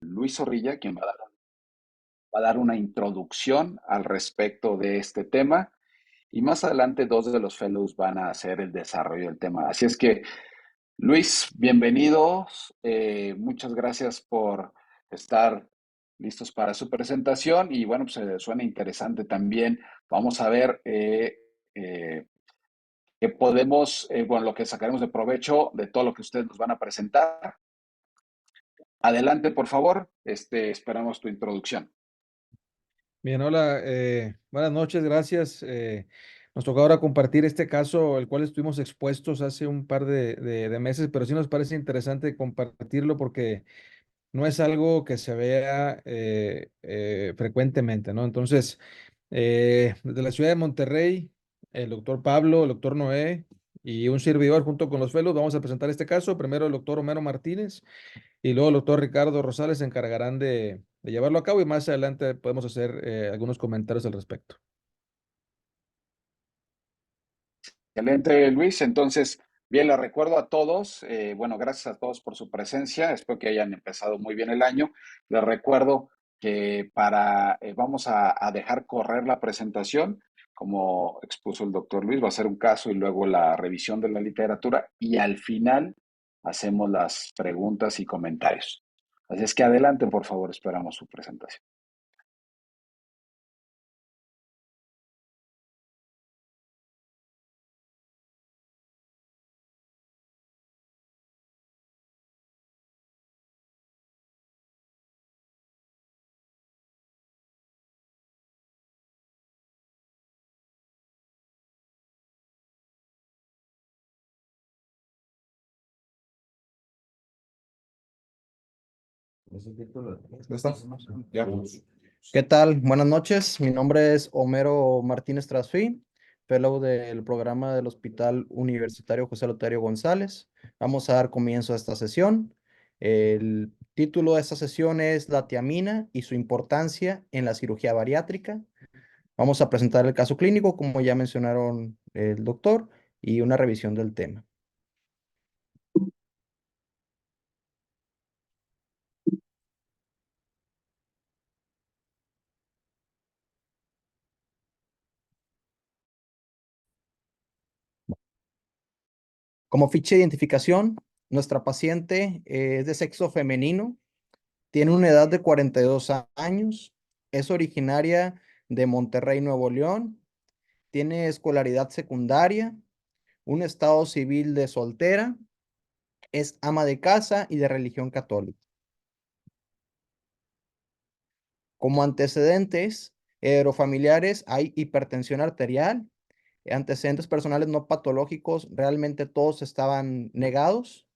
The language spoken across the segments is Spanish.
Luis Zorrilla, quien va a dar una introducción al respecto de este tema. Y más adelante, dos de los fellows van a hacer el desarrollo del tema. Así es que, Luis, bienvenidos. Muchas gracias por estar listos para su presentación. Y bueno, pues suena interesante también. Vamos a ver qué podemos, bueno, lo que sacaremos de provecho de todo lo que ustedes nos van a presentar. Adelante, por favor. Esperamos tu introducción. Bien, hola, buenas noches, gracias. Nos tocó ahora compartir este caso, el cual estuvimos expuestos hace un par de meses, pero sí nos parece interesante compartirlo porque no es algo que se vea frecuentemente, ¿no? Entonces, desde la ciudad de Monterrey, el doctor Pablo, el doctor Noé y un servidor junto con los fellows vamos a presentar este caso. Primero el doctor Homero Martínez y luego el doctor Ricardo Rosales se encargarán de llevarlo a cabo y más adelante podemos hacer algunos comentarios al respecto. Excelente, Luis. Entonces, bien, les recuerdo a todos, bueno, gracias a todos por su presencia. Espero que hayan empezado muy bien el año. Les recuerdo que vamos a dejar correr la presentación, como expuso el doctor Luis, va a ser un caso y luego la revisión de la literatura y al final hacemos las preguntas y comentarios. Así es que adelante, por favor, esperamos su presentación. ¿Ya está? Ya. ¿Qué tal? Buenas noches. Mi nombre es Homero Martínez Trasfi, fellow del programa del Hospital Universitario José Lotario González. Vamos a dar comienzo a esta sesión. El título de esta sesión es La tiamina y su importancia en la cirugía bariátrica. Vamos a presentar el caso clínico, como ya mencionaron el doctor, y una revisión del tema. Como ficha de identificación, nuestra paciente es de sexo femenino. Tiene una edad de 42 años, es originaria de Monterrey, Nuevo León, tiene escolaridad secundaria, un estado civil de soltera, es ama de casa y de religión católica. Como antecedentes familiares hay hipertensión arterial, antecedentes personales no patológicos, realmente todos estaban negados.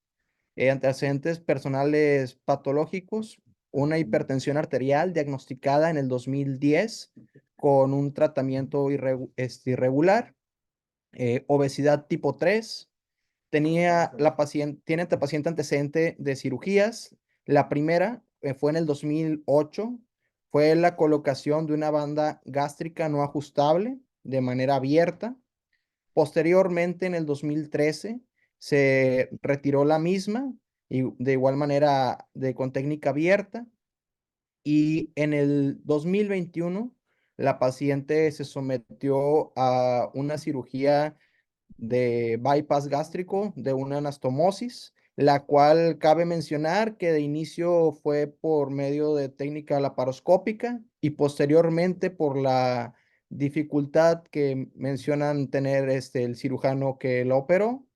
Antecedentes personales patológicos, una hipertensión arterial diagnosticada en el 2010 con un tratamiento irregular, obesidad tipo 3, tiene esta paciente antecedente de cirugías. La primera fue en el 2008, fue la colocación de una banda gástrica no ajustable de manera abierta. Posteriormente, en el 2013, se retiró la misma y de igual manera con técnica abierta. Y en el 2021, la paciente se sometió a una cirugía de bypass gástrico, de una anastomosis, la cual cabe mencionar que de inicio fue por medio de técnica laparoscópica y posteriormente por la dificultad que mencionan tener el cirujano que la operó,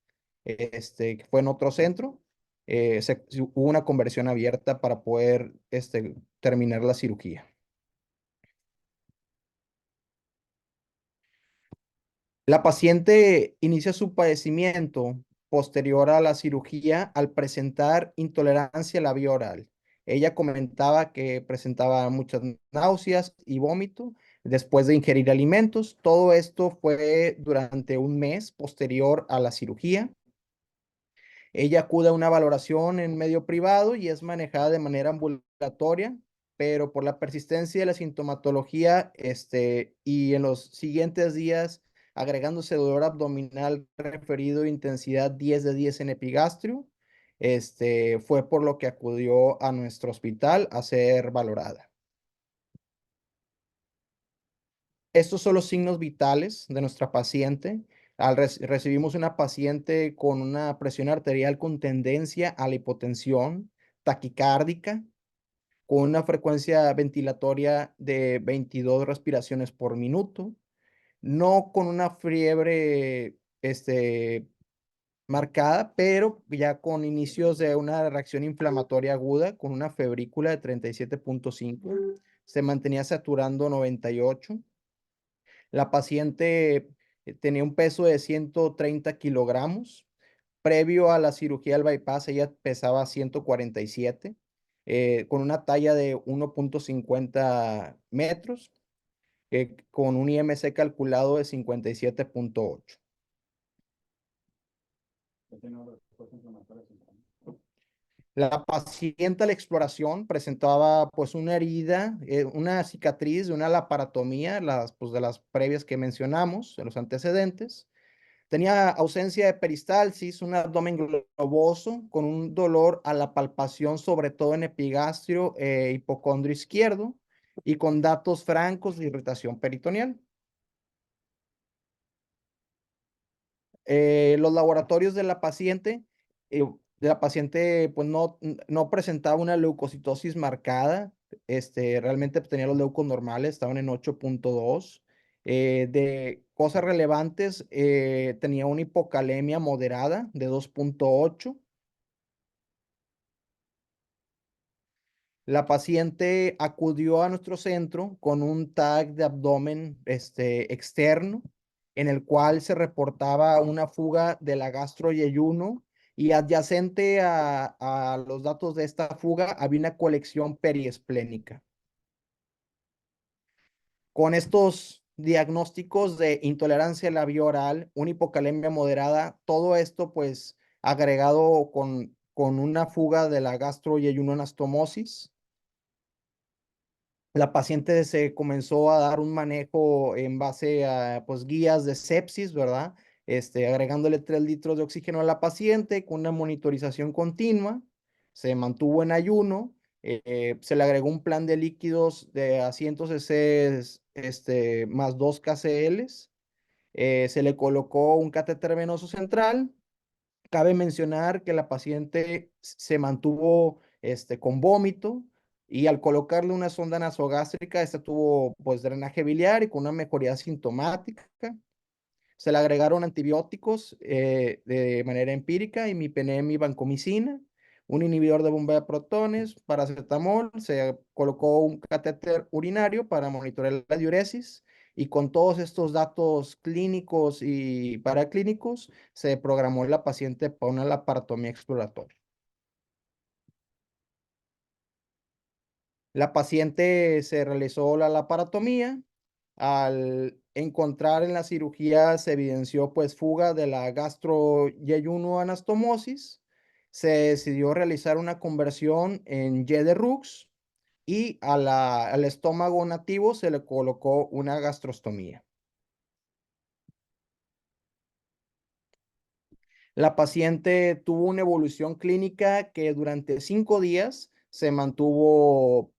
que fue en otro centro. Hubo una conversión abierta para poder terminar la cirugía. La paciente inicia su padecimiento posterior a la cirugía al presentar intolerancia a la vía oral. Ella comentaba que presentaba muchas náuseas y vómito después de ingerir alimentos. Todo esto fue durante un mes posterior a la cirugía. Ella acude a una valoración en medio privado y es manejada de manera ambulatoria, pero por la persistencia de la sintomatología, y en los siguientes días agregándose dolor abdominal referido intensidad 10 de 10 en epigastrio, fue por lo que acudió a nuestro hospital a ser valorada. Estos son los signos vitales de nuestra paciente. Recibimos una paciente con una presión arterial con tendencia a la hipotensión, taquicárdica, con una frecuencia ventilatoria de 22 respiraciones por minuto, no con una fiebre marcada, pero ya con inicios de una reacción inflamatoria aguda, con una febrícula de 37.5. Se mantenía saturando 98. La paciente tenía un peso de 130 kilogramos. Previo a la cirugía del bypass, ella pesaba 147, con una talla de 1.50 metros, con un IMC calculado de 57.8. La paciente a la exploración presentaba pues una herida, una cicatriz de una laparatomía, pues, de las previas que mencionamos, en los antecedentes. Tenía ausencia de peristalsis, un abdomen globoso con un dolor a la palpación, sobre todo en epigastrio e hipocondrio izquierdo, y con datos francos de irritación peritoneal. Los laboratorios de la paciente pues no presentaba una leucocitosis marcada, realmente tenía los leucos normales, estaban en 8.2. De cosas relevantes, tenía una hipocalemia moderada de 2.8. La paciente acudió a nuestro centro con un TAC de abdomen externo, en el cual se reportaba una fuga de la gastroyeyuno, y adyacente a los datos de esta fuga había una colección periesplénica. Con estos diagnósticos de intolerancia a la vía oral, una hipocalemia moderada, todo esto pues agregado con una fuga de la gastroyeyunoanastomosis, la paciente se comenzó a dar un manejo en base a pues, guías de sepsis, ¿verdad? Agregándole 3 litros de oxígeno a la paciente con una monitorización continua. Se mantuvo en ayuno. Se le agregó un plan de líquidos de a 100 cc más 2 kcl. Se le colocó un catéter venoso central. Cabe mencionar que la paciente se mantuvo con vómito, y al colocarle una sonda nasogástrica, esta tuvo pues drenaje biliar y con una mejoría sintomática. Se le agregaron antibióticos de manera empírica, imipenem y vancomicina, un inhibidor de bomba de protones, paracetamol. Se colocó un catéter urinario para monitorear la diuresis, y con todos estos datos clínicos y paraclínicos se programó la paciente para una laparotomía exploratoria. La paciente se realizó la laparotomía. Al encontrar en la cirugía se evidenció pues fuga de la gastroyeyunoanastomosis. Se decidió realizar una conversión en Y de Rux, y al estómago nativo se le colocó una gastrostomía. La paciente tuvo una evolución clínica que durante 5 días se mantuvo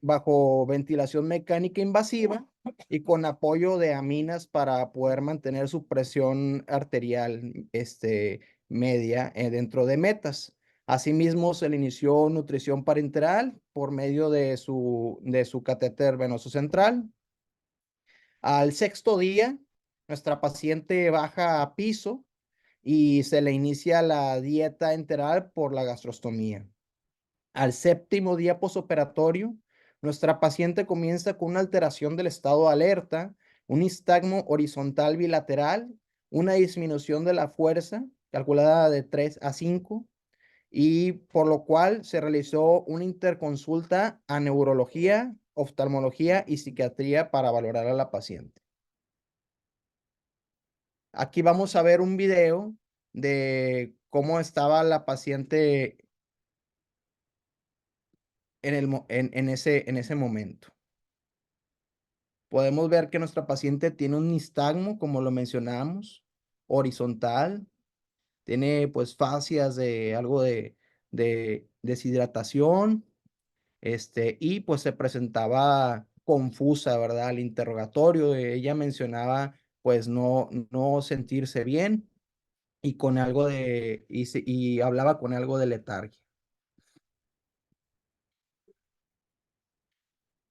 bajo ventilación mecánica invasiva y con apoyo de aminas para poder mantener su presión arterial media dentro de metas. Asimismo, se le inició nutrición parenteral por medio de su catéter venoso central. Al 6.º día, nuestra paciente baja a piso y se le inicia la dieta enteral por la gastrostomía. Al 7.º día posoperatorio, nuestra paciente comienza con una alteración del estado de alerta, un nistagmo horizontal bilateral, una disminución de la fuerza calculada de 3 a 5, y por lo cual se realizó una interconsulta a neurología, oftalmología y psiquiatría para valorar a la paciente. Aquí vamos a ver un video de cómo estaba la paciente en ese momento. Podemos ver que nuestra paciente tiene un nistagmo, como lo mencionamos, horizontal. tiene pues fascias de algo de deshidratación, y pues se presentaba confusa, ¿verdad? Al interrogatorio, ella mencionaba pues no sentirse bien y con algo y hablaba con algo de letargia.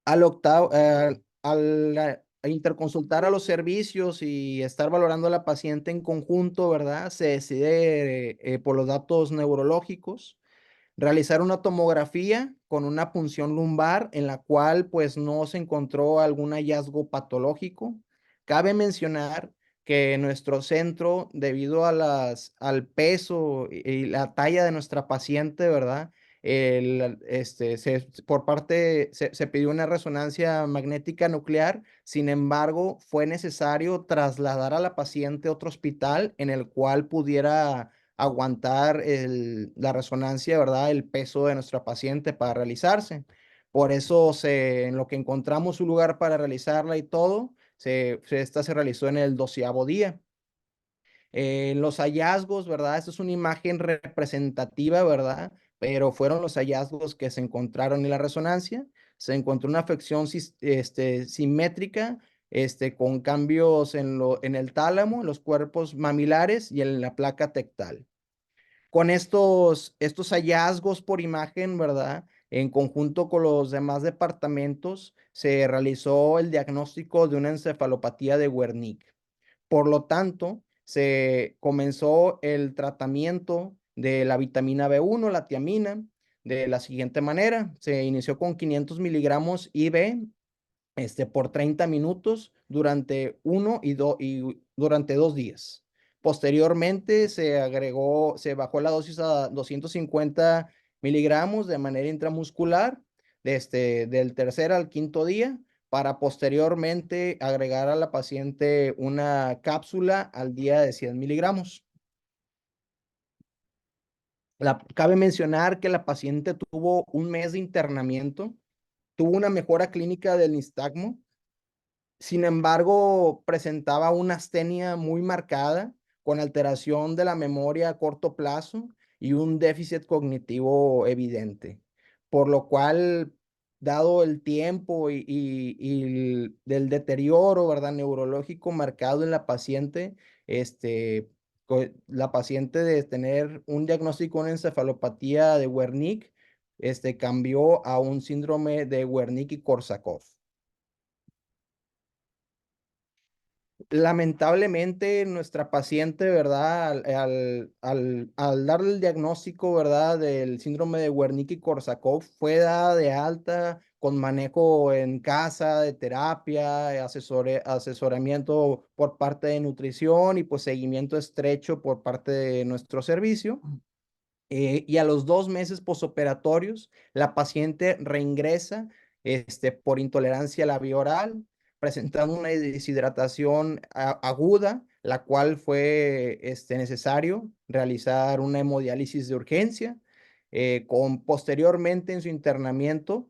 Al octavo, a interconsultar a los servicios y estar valorando a la paciente en conjunto, ¿verdad? Se decide por los datos neurológicos realizar una tomografía con una punción lumbar en la cual pues no se encontró algún hallazgo patológico. Cabe mencionar que nuestro centro, debido a al peso y la talla de nuestra paciente, ¿verdad? Por parte, se pidió una resonancia magnética nuclear, sin embargo, fue necesario trasladar a la paciente a otro hospital en el cual pudiera aguantar la resonancia, ¿verdad? El peso de nuestra paciente para realizarse. Por eso en lo que encontramos un lugar para realizarla y todo, esta se realizó en el 12º día. Los hallazgos, ¿verdad? Esta es una imagen representativa, ¿verdad? Pero fueron los hallazgos que se encontraron en la resonancia. Se encontró una afección simétrica, con cambios en el tálamo, en los cuerpos mamilares y en la placa tectal. Con estos hallazgos por imagen, ¿verdad? En conjunto con los demás departamentos, se realizó el diagnóstico de una encefalopatía de Wernicke. Por lo tanto, se comenzó el tratamiento de la vitamina B1, la tiamina, de la siguiente manera. Se inició con 500 miligramos IV por 30 minutos durante durante 2 días. Posteriormente se bajó la dosis a 250 miligramos de manera intramuscular del tercer al quinto día para posteriormente agregar a la paciente una cápsula al día de 100 miligramos. Cabe mencionar que la paciente tuvo un mes de internamiento, tuvo una mejora clínica del nistagmo. Sin embargo, presentaba una astenia muy marcada, con alteración de la memoria a corto plazo y un déficit cognitivo evidente, por lo cual, dado el tiempo y del deterioro, ¿verdad? Neurológico marcado en la paciente, la paciente de tener un diagnóstico de encefalopatía de Wernicke, cambió a un síndrome de Wernicke y Korsakoff. Lamentablemente, nuestra paciente, ¿verdad? Al darle el diagnóstico, ¿verdad? Del síndrome de Wernicke-Korsakoff, fue dada de alta con manejo en casa, de terapia, asesoramiento por parte de nutrición y pues seguimiento estrecho por parte de nuestro servicio. Y a los 2 meses posoperatorios, la paciente reingresa por intolerancia a la vía oral, presentando una deshidratación aguda, la cual fue necesario realizar una hemodiálisis de urgencia. Posteriormente en su internamiento,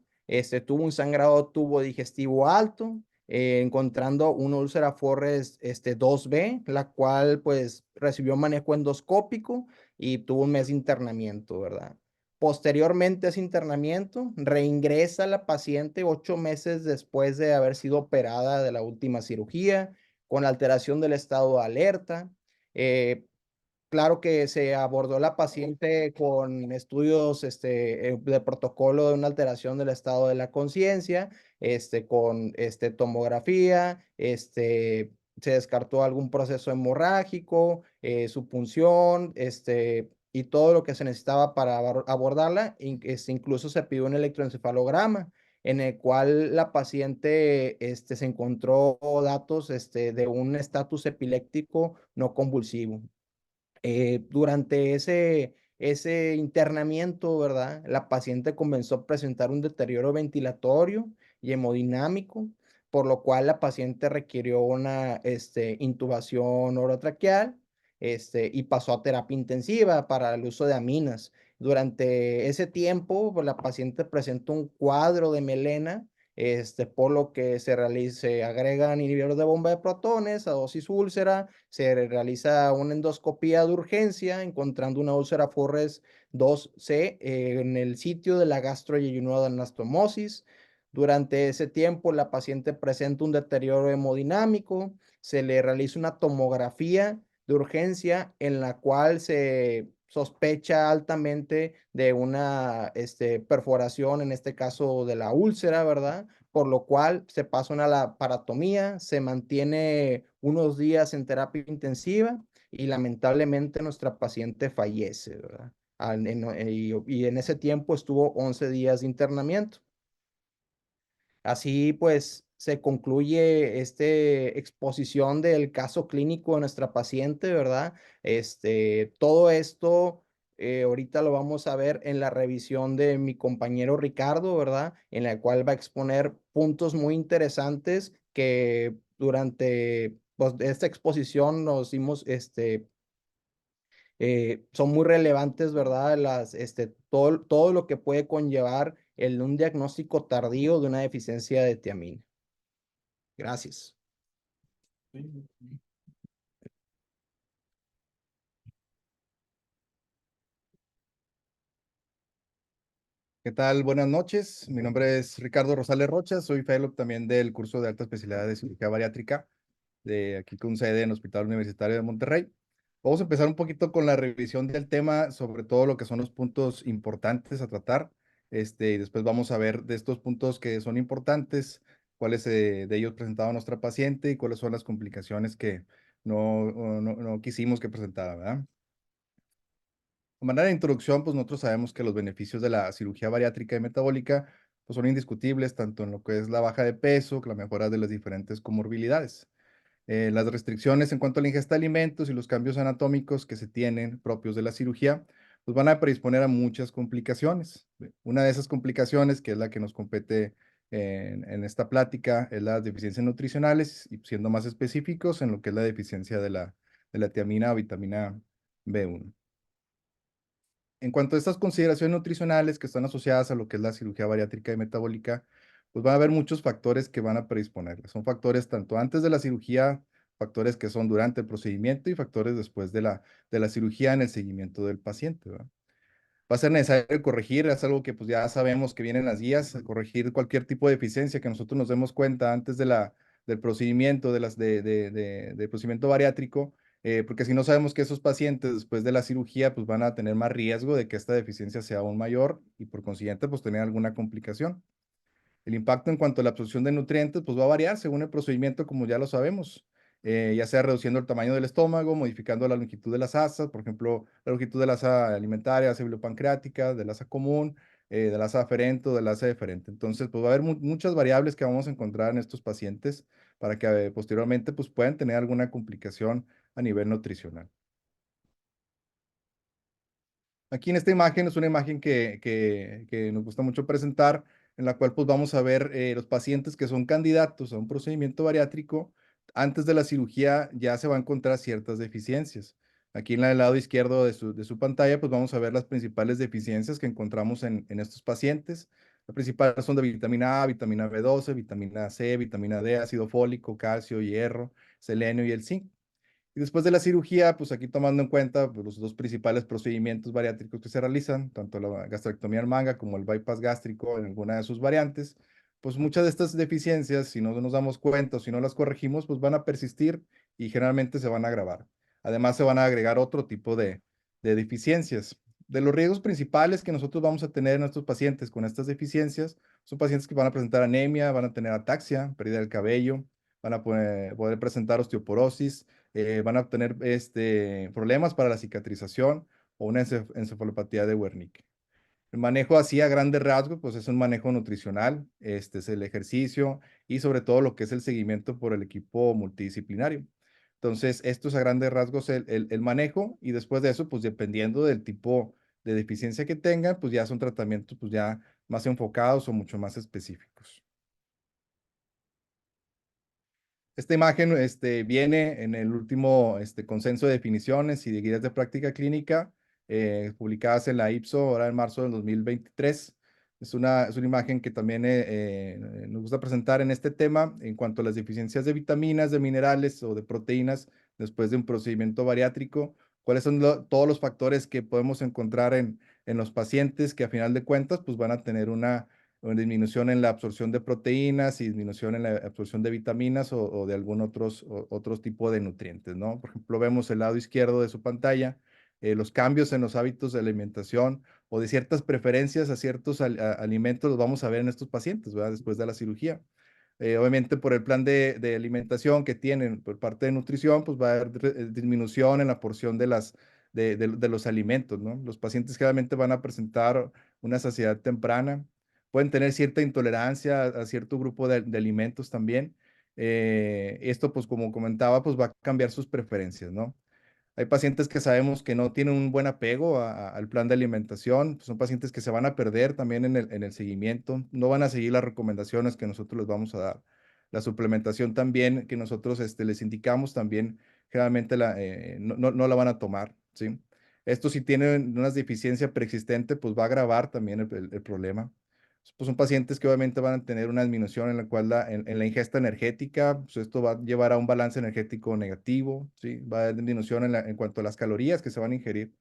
tuvo un sangrado tubo digestivo alto, encontrando una úlcera Forres 2B, la cual pues recibió manejo endoscópico y tuvo un mes de internamiento, ¿verdad? Posteriormente a ese internamiento, reingresa la paciente 8 meses después de haber sido operada de la última cirugía, con alteración del estado de alerta. Claro que se abordó la paciente con estudios de protocolo de una alteración del estado de la conciencia, con tomografía, se descartó algún proceso hemorrágico, su punción, y todo lo que se necesitaba para abordarla. Incluso se pidió un electroencefalograma en el cual la paciente se encontró datos de un estatus epiléptico no convulsivo. Durante ese internamiento, ¿verdad? La paciente comenzó a presentar un deterioro ventilatorio y hemodinámico, por lo cual la paciente requirió una intubación orotraqueal, y pasó a terapia intensiva para el uso de aminas. Durante ese tiempo, pues, la paciente presentó un cuadro de melena por lo que se agregan inhibidores de bomba de protones a dosis úlcera, se realiza una endoscopía de urgencia encontrando una úlcera Forres 2C en el sitio de la gastroyeyunoanastomosis. Durante ese tiempo, la paciente presenta un deterioro hemodinámico, se le realiza una tomografía de urgencia en la cual se sospecha altamente de una perforación, en este caso de la úlcera, ¿verdad? Por lo cual se pasa a una laparotomía, se mantiene unos días en terapia intensiva y lamentablemente nuestra paciente fallece, ¿verdad? Y en ese tiempo estuvo 11 días de internamiento. Así pues se concluye esta exposición del caso clínico de nuestra paciente, ¿verdad? Todo esto ahorita lo vamos a ver en la revisión de mi compañero Ricardo, ¿verdad? En la cual va a exponer puntos muy interesantes que durante pues, esta exposición nos dimos, son muy relevantes, ¿verdad? Todo lo que puede conllevar un diagnóstico tardío de una deficiencia de tiamina. Gracias. ¿Qué tal? Buenas noches. Mi nombre es Ricardo Rosales Rocha. Soy fellow también del curso de alta especialidad de cirugía bariátrica de aquí con sede en el Hospital Universitario de Monterrey. Vamos a empezar un poquito con la revisión del tema, sobre todo lo que son los puntos importantes a tratar. Y después vamos a ver de estos puntos que son importantes, cuáles de ellos presentaba nuestra paciente y cuáles son las complicaciones que no quisimos que presentara, ¿verdad? De manera de introducción, pues nosotros sabemos que los beneficios de la cirugía bariátrica y metabólica pues son indiscutibles, tanto en lo que es la baja de peso, que la mejora de las diferentes comorbilidades. Las restricciones en cuanto a la ingesta de alimentos y los cambios anatómicos que se tienen propios de la cirugía, pues van a predisponer a muchas complicaciones. Una de esas complicaciones, que es la que nos compete en esta plática, es las deficiencias nutricionales, y siendo más específicos en lo que es la deficiencia de la tiamina o vitamina B1. En cuanto a estas consideraciones nutricionales que están asociadas a lo que es la cirugía bariátrica y metabólica, pues va a haber muchos factores que van a predisponerles. Son factores tanto antes de la cirugía, factores que son durante el procedimiento y factores después de la cirugía en el seguimiento del paciente, ¿verdad? Va a ser necesario corregir, es algo que pues ya sabemos que vienen las guías, corregir cualquier tipo de deficiencia que nosotros nos demos cuenta antes del procedimiento, del procedimiento bariátrico, porque si no sabemos que esos pacientes después de la cirugía pues van a tener más riesgo de que esta deficiencia sea aún mayor y por consiguiente pues tener alguna complicación. El impacto en cuanto a la absorción de nutrientes pues va a variar según el procedimiento, como ya lo sabemos, ya sea reduciendo el tamaño del estómago, modificando la longitud de las asas, por ejemplo, la longitud de la asa alimentaria, asa pancreática, del asa común, del asa aferente o del asa deferente. Entonces, pues va a haber muchas variables que vamos a encontrar en estos pacientes para que posteriormente pues puedan tener alguna complicación a nivel nutricional. Aquí en esta imagen es una imagen que nos gusta mucho presentar, en la cual pues vamos a ver los pacientes que son candidatos a un procedimiento bariátrico. Antes de la cirugía ya se va a encontrar ciertas deficiencias. Aquí en el lado izquierdo de su pantalla pues vamos a ver las principales deficiencias que encontramos en estos pacientes. Las principales son de vitamina A, vitamina B12, vitamina C, vitamina D, ácido fólico, calcio, hierro, selenio y el zinc. Y después de la cirugía, pues aquí tomando en cuenta pues, los dos principales procedimientos bariátricos que se realizan, tanto la gastrectomía al manga como el bypass gástrico en alguna de sus variantes, pues muchas de estas deficiencias, si no nos damos cuenta o si no las corregimos, pues van a persistir y generalmente se van a agravar. Además, se van a agregar otro tipo de deficiencias. De los riesgos principales que nosotros vamos a tener en nuestros pacientes con estas deficiencias, son pacientes que van a presentar anemia, van a tener ataxia, pérdida del cabello, van a poder presentar osteoporosis, van a tener problemas para la cicatrización o una encefalopatía de Wernicke. El manejo así a grandes rasgos, pues es un manejo nutricional, es el ejercicio y sobre todo lo que es el seguimiento por el equipo multidisciplinario. Entonces, esto es a grandes rasgos el manejo y después de eso, pues dependiendo del tipo de deficiencia que tengan, pues ya son tratamientos pues ya más enfocados o mucho más específicos. Esta imagen viene en el último consenso de definiciones y de guías de práctica clínica publicadas en la IPSO ahora en marzo del 2023. Es una imagen que también nos gusta presentar en este tema en cuanto a las deficiencias de vitaminas, de minerales o de proteínas después de un procedimiento bariátrico. ¿Cuáles son todos los factores que podemos encontrar en los pacientes que a final de cuentas pues van a tener una disminución en la absorción de proteínas y disminución en la absorción de vitaminas o de algún otros tipo de nutrientes, ¿no? Por ejemplo, vemos el lado izquierdo de su pantalla, los cambios en los hábitos de alimentación o de ciertas preferencias a ciertos alimentos los vamos a ver en estos pacientes, ¿verdad? Después de la cirugía. Obviamente por el plan de alimentación que tienen por parte de nutrición, pues va a haber disminución en la porción de los alimentos, ¿no? Los pacientes generalmente van a presentar una saciedad temprana, pueden tener cierta intolerancia a cierto grupo de alimentos también. Esto, pues como comentaba, pues va a cambiar sus preferencias, ¿no? Hay pacientes que sabemos que no tienen un buen apego al plan de alimentación, son pacientes que se van a perder también en el seguimiento, no van a seguir las recomendaciones que nosotros les vamos a dar. La suplementación también que nosotros les indicamos también generalmente no la van a tomar, ¿sí? Esto si tienen una deficiencia preexistente, pues va a agravar también el problema. Pues son pacientes que obviamente van a tener una disminución en la cual en la ingesta energética, pues esto va a llevar a un balance energético negativo, ¿sí? Va a haber disminución en cuanto a las calorías que se van a ingerir.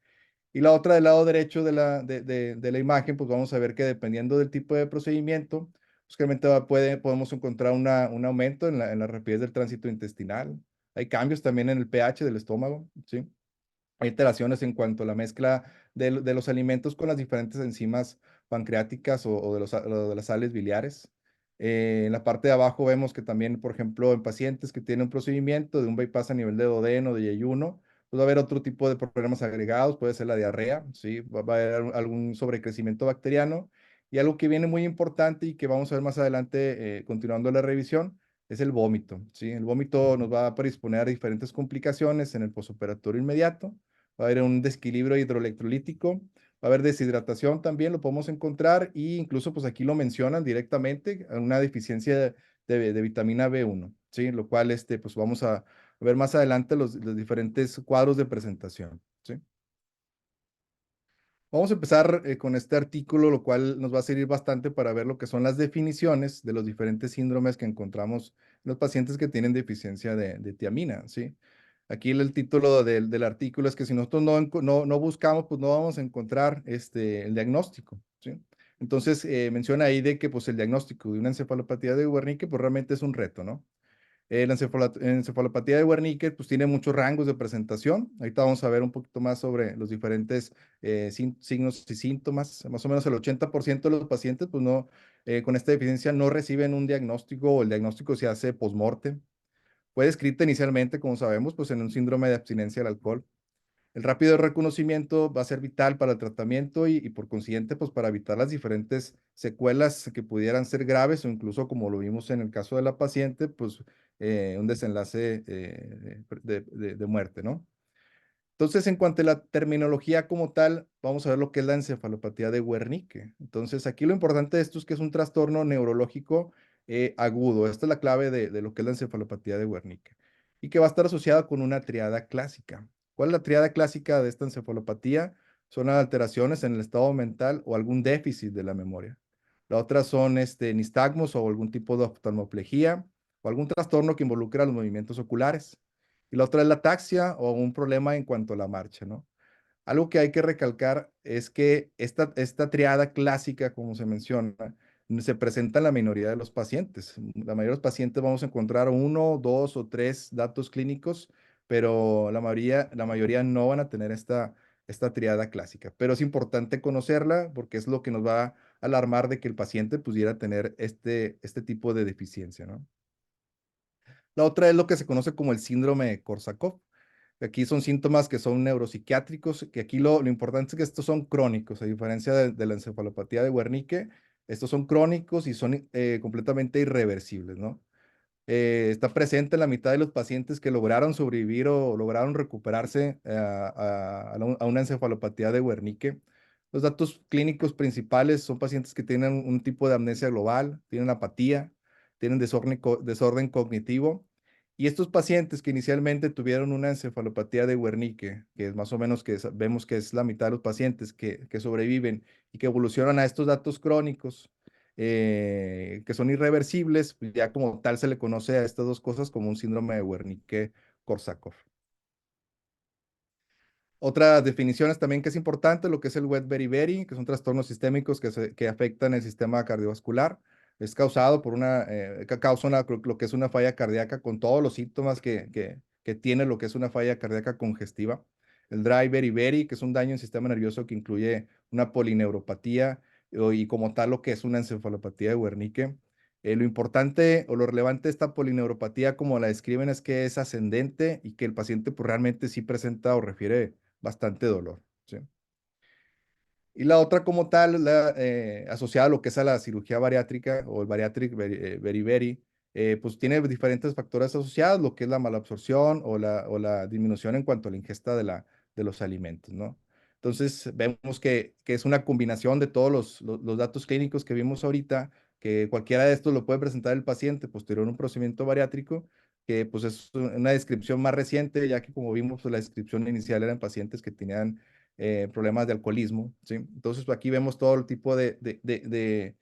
Y la otra del lado derecho de la imagen, pues vamos a ver que dependiendo del tipo de procedimiento, pues realmente podemos encontrar un aumento en la rapidez del tránsito intestinal. Hay cambios también en el pH del estómago, ¿sí? Hay alteraciones en cuanto a la mezcla de los alimentos con las diferentes enzimas pancreáticas o de las sales biliares. En la parte de abajo vemos que también, por ejemplo, en pacientes que tienen un procedimiento de un bypass a nivel de duodeno, de yeyuno, pues va a haber otro tipo de problemas agregados, puede ser la diarrea, ¿sí? Va a haber algún sobrecrecimiento bacteriano. Y algo que viene muy importante y que vamos a ver más adelante, continuando la revisión, es el vómito, ¿sí? El vómito nos va a predisponer a diferentes complicaciones en el posoperatorio inmediato. Va a haber un desequilibrio hidroelectrolítico, va a haber deshidratación también, lo podemos encontrar, e incluso pues aquí lo mencionan directamente, una deficiencia de vitamina B1, ¿sí? Lo cual pues vamos a ver más adelante los diferentes cuadros de presentación, ¿sí? Vamos a empezar con este artículo, lo cual nos va a servir bastante para ver lo que son las definiciones de los diferentes síndromes que encontramos en los pacientes que tienen deficiencia de tiamina, ¿sí? Aquí el título del artículo es que si nosotros no buscamos, pues no vamos a encontrar el diagnóstico, ¿sí? Entonces, menciona ahí de que pues el diagnóstico de una encefalopatía de Wernicke pues realmente es un reto, ¿no? La encefalopatía de Wernicke pues tiene muchos rangos de presentación. Ahorita vamos a ver un poquito más sobre los diferentes signos y síntomas. Más o menos el 80% de los pacientes pues no, con esta deficiencia no reciben un diagnóstico o el diagnóstico se hace post-mortem. Fue descrita inicialmente, como sabemos, pues en un síndrome de abstinencia al alcohol. El rápido reconocimiento va a ser vital para el tratamiento y por consiguiente, pues para evitar las diferentes secuelas que pudieran ser graves o incluso, como lo vimos en el caso de la paciente, pues un desenlace de muerte, ¿no? Entonces, en cuanto a la terminología como tal, vamos a ver lo que es la encefalopatía de Wernicke. Entonces, aquí lo importante de esto es que es un trastorno neurológico agudo. Esta es la clave de lo que es la encefalopatía de Wernicke y que va a estar asociada con una triada clásica. ¿Cuál es la triada clásica de esta encefalopatía? Son las alteraciones en el estado mental o algún déficit de la memoria. La otra son nistagmos o algún tipo de oftalmoplejía o algún trastorno que involucra los movimientos oculares. Y la otra es la ataxia o un problema en cuanto a la marcha, ¿no? Algo que hay que recalcar es que esta triada clásica, como se menciona, se presenta en la minoría de los pacientes. La mayoría de los pacientes vamos a encontrar uno, dos o tres datos clínicos, pero la mayoría no van a tener esta triada clásica. Pero es importante conocerla porque es lo que nos va a alarmar de que el paciente pudiera tener este tipo de deficiencia, ¿no? La otra es lo que se conoce como el síndrome de Korsakoff. Aquí son síntomas que son neuropsiquiátricos, que aquí lo importante es que estos son crónicos, a diferencia de la encefalopatía de Wernicke, estos son crónicos y son completamente irreversibles, ¿no? Está presente en la mitad de los pacientes que lograron sobrevivir o lograron recuperarse a una encefalopatía de Wernicke. Los datos clínicos principales son pacientes que tienen un tipo de amnesia global, tienen apatía, tienen desorden cognitivo Y estos pacientes que inicialmente tuvieron una encefalopatía de Wernicke, que es más o menos vemos que es la mitad de los pacientes que sobreviven y que evolucionan a estos datos crónicos, que son irreversibles, pues ya como tal se le conoce a estas dos cosas como un síndrome de Wernicke-Korsakoff. Otras definiciones también que es importante, lo que es el wet beriberi, que son trastornos sistémicos que afectan el sistema cardiovascular. Es causado por lo que es una falla cardíaca con todos los síntomas que tiene lo que es una falla cardíaca congestiva. El dry beriberi, que es un daño en el sistema nervioso que incluye una polineuropatía y como tal lo que es una encefalopatía de Wernicke. Lo importante o lo relevante de esta polineuropatía, como la describen, es que es ascendente y que el paciente pues, realmente sí presenta o refiere bastante dolor, ¿sí? Y la otra como tal, asociada a lo que es a la cirugía bariátrica o el bariatric beriberi, pues tiene diferentes factores asociados, lo que es la malabsorción o la disminución en cuanto a la ingesta de los alimentos, ¿no? Entonces, vemos que es una combinación de todos los datos clínicos que vimos ahorita, que cualquiera de estos lo puede presentar el paciente posterior a un procedimiento bariátrico, que pues es una descripción más reciente, ya que como vimos, pues, la descripción inicial eran pacientes que tenían problemas de alcoholismo, ¿sí? Entonces, pues, aquí vemos todo el tipo de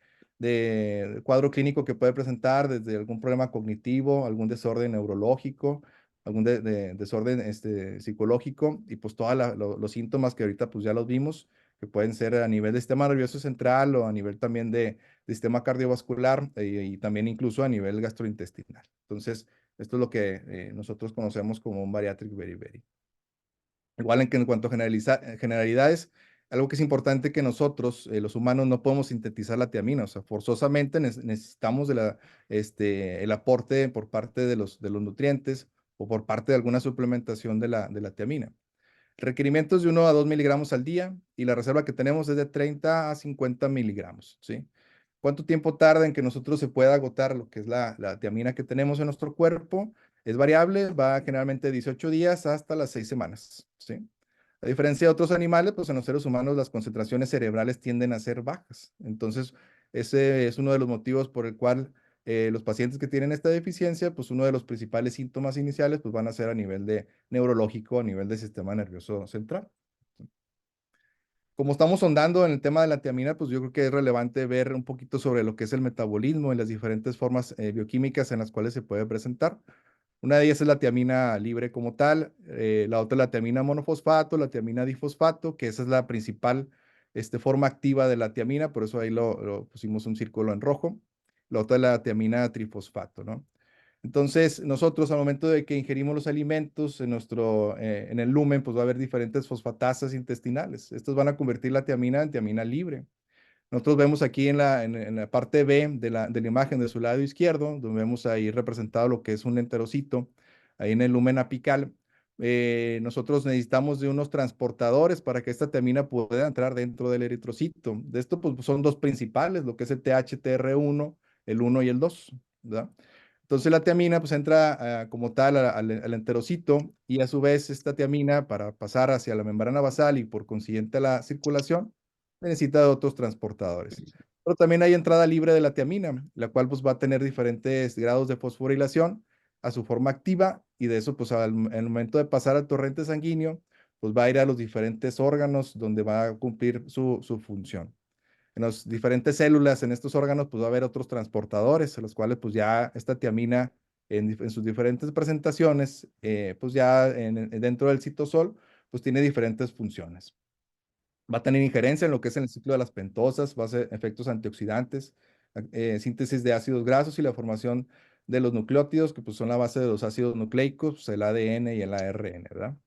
cuadro clínico que puede presentar, desde algún problema cognitivo, algún desorden neurológico, algún desorden psicológico, y pues todos los síntomas que ahorita pues ya los vimos, que pueden ser a nivel del sistema nervioso central o a nivel también de sistema cardiovascular y también incluso a nivel gastrointestinal. Entonces, esto es lo que nosotros conocemos como un bariatric beriberi. Igual en cuanto a generalidades, algo que es importante que nosotros, los humanos, no podemos sintetizar la tiamina, o sea, forzosamente necesitamos el aporte por parte de los nutrientes o por parte de alguna suplementación de la tiamina. Requerimientos de 1 a 2 miligramos al día y la reserva que tenemos es de 30 a 50 miligramos, ¿sí? ¿Cuánto tiempo tarda en que nosotros se pueda agotar lo que es la tiamina que tenemos en nuestro cuerpo? Es variable, va generalmente 18 días hasta las 6 semanas, ¿sí? A diferencia de otros animales, pues en los seres humanos las concentraciones cerebrales tienden a ser bajas. Entonces, ese es uno de los motivos por el cual los pacientes que tienen esta deficiencia, pues uno de los principales síntomas iniciales, pues van a ser a nivel de neurológico, a nivel del sistema nervioso central. Como estamos sondando en el tema de la tiamina, pues yo creo que es relevante ver un poquito sobre lo que es el metabolismo y las diferentes formas bioquímicas en las cuales se puede presentar. Una de ellas es la tiamina libre como tal, la otra es la tiamina monofosfato, la tiamina difosfato, que esa es la principal forma activa de la tiamina, por eso ahí lo pusimos un círculo en rojo. La otra es la tiamina trifosfato, ¿no? Entonces, nosotros al momento de que ingerimos los alimentos en el lumen, pues va a haber diferentes fosfatasas intestinales. Estos van a convertir la tiamina en tiamina libre. Nosotros vemos aquí en la parte B de la imagen de su lado izquierdo, donde vemos ahí representado lo que es un enterocito, ahí en el lumen apical. Nosotros necesitamos de unos transportadores para que esta tiamina pueda entrar dentro del eritrocito. De esto pues, son dos principales, lo que es el THTR1, el 1 y el 2, ¿verdad? Entonces la tiamina pues entra como tal al enterocito y a su vez esta tiamina para pasar hacia la membrana basal y por consiguiente a la circulación necesita de otros transportadores. Pero también hay entrada libre de la tiamina, la cual pues va a tener diferentes grados de fosforilación a su forma activa y de eso pues al momento de pasar al torrente sanguíneo pues va a ir a los diferentes órganos donde va a cumplir su función. En las diferentes células, en estos órganos, pues va a haber otros transportadores, los cuales pues ya esta tiamina en sus diferentes presentaciones, pues ya dentro del citosol, pues tiene diferentes funciones. Va a tener injerencia en lo que es en el ciclo de las pentosas, va a hacer efectos antioxidantes, síntesis de ácidos grasos y la formación de los nucleótidos, que pues son la base de los ácidos nucleicos, pues, el ADN y el ARN, ¿verdad?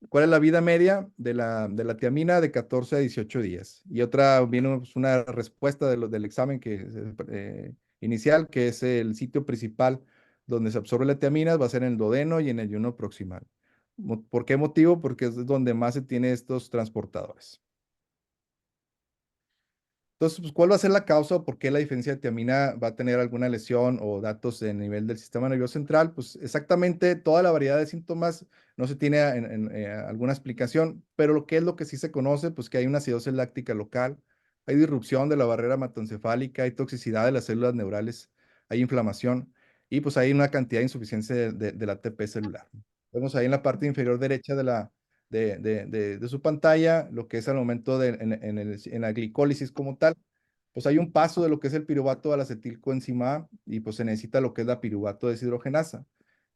¿Cuál es la vida media de la tiamina? De 14 a 18 días. Y otra, viene pues, una respuesta del examen inicial, que es el sitio principal donde se absorbe la tiamina, va a ser en el duodeno y en el ayuno proximal. ¿Por qué motivo? Porque es donde más se tiene estos transportadores. Entonces, pues, ¿cuál va a ser la causa o por qué la diferencia de tiamina va a tener alguna lesión o datos en nivel del sistema nervioso central? Pues exactamente toda la variedad de síntomas no se tiene alguna explicación, pero lo que sí se conoce, pues que hay una acidosis láctica local, hay disrupción de la barrera hematoencefálica, hay toxicidad de las células neurales, hay inflamación. y pues hay una cantidad de insuficiencia del ATP celular. Vemos ahí en la parte inferior derecha de su pantalla lo que es al momento en la glicólisis como tal, pues hay un paso de lo que es el piruvato a la acetilcoenzima A y pues se necesita lo que es la piruvato deshidrogenasa.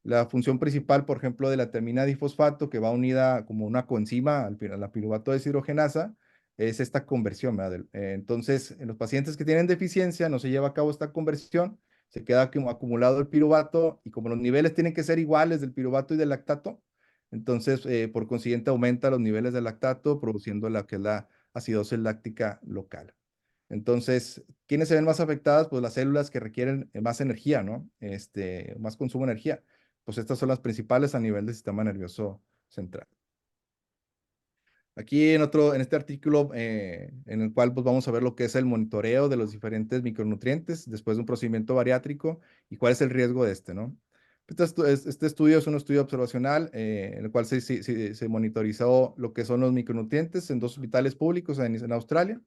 La función principal, por ejemplo, de la tiamina difosfato, que va unida como una coenzima a la piruvato deshidrogenasa, es esta conversión, ¿verdad? Entonces, en los pacientes que tienen deficiencia, no se lleva a cabo esta conversión, se queda como acumulado el piruvato y como los niveles tienen que ser iguales del piruvato y del lactato, entonces, por consiguiente, aumenta los niveles de lactato, produciendo la que es la acidosis láctica local. Entonces, ¿quiénes se ven más afectadas? Pues las células que requieren más energía, ¿no? Más consumo de energía. Pues estas son las principales a nivel del sistema nervioso central. Aquí en este artículo, en el cual pues vamos a ver lo que es el monitoreo de los diferentes micronutrientes después de un procedimiento bariátrico y cuál es el riesgo de este, ¿no? Este estudio es un estudio observacional en el cual se monitorizó lo que son los micronutrientes en 2 hospitales públicos en Australia.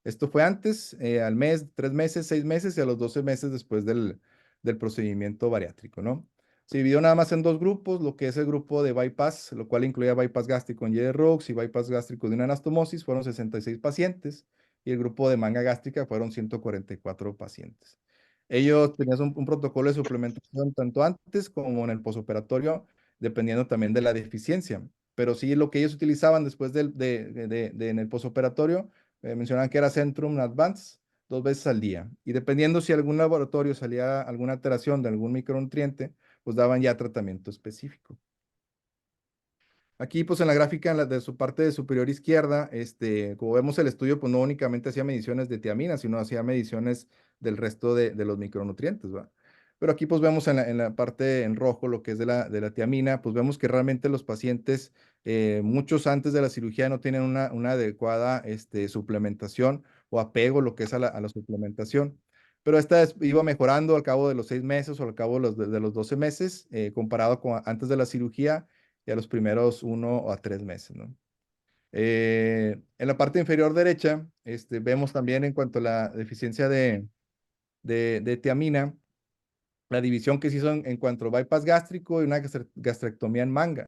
Esto fue antes, al mes, 3 meses, 6 meses y a los 12 meses después del procedimiento bariátrico, ¿no? Se dividió nada más en 2 grupos, lo que es el grupo de bypass, lo cual incluía bypass gástrico en Y-Roux y bypass gástrico de una anastomosis, fueron 66 pacientes, y el grupo de manga gástrica fueron 144 pacientes. Ellos tenían un protocolo de suplementación tanto antes como en el posoperatorio, dependiendo también de la deficiencia. Pero sí, lo que ellos utilizaban después en el posoperatorio, mencionaban que era Centrum Advance 2 veces al día. Y dependiendo si algún laboratorio salía alguna alteración de algún micronutriente, pues daban ya tratamiento específico. Aquí, pues en la gráfica de su parte superior izquierda, como vemos el estudio, pues no únicamente hacía mediciones de tiamina, sino hacía mediciones del resto de los micronutrientes, ¿va? Pero aquí pues vemos en la parte en rojo lo que es de la tiamina, pues vemos que realmente los pacientes, muchos antes de la cirugía no tienen una adecuada suplementación o apego, lo que es a la suplementación. Pero esta iba mejorando al cabo de los 6 meses o al cabo de los 12 meses, comparado con antes de la cirugía y a los primeros 1 a 3 meses, ¿no? En la parte inferior derecha, vemos también en cuanto a la deficiencia de tiamina, la división que se hizo en cuanto a bypass gástrico y una gastrectomía en manga.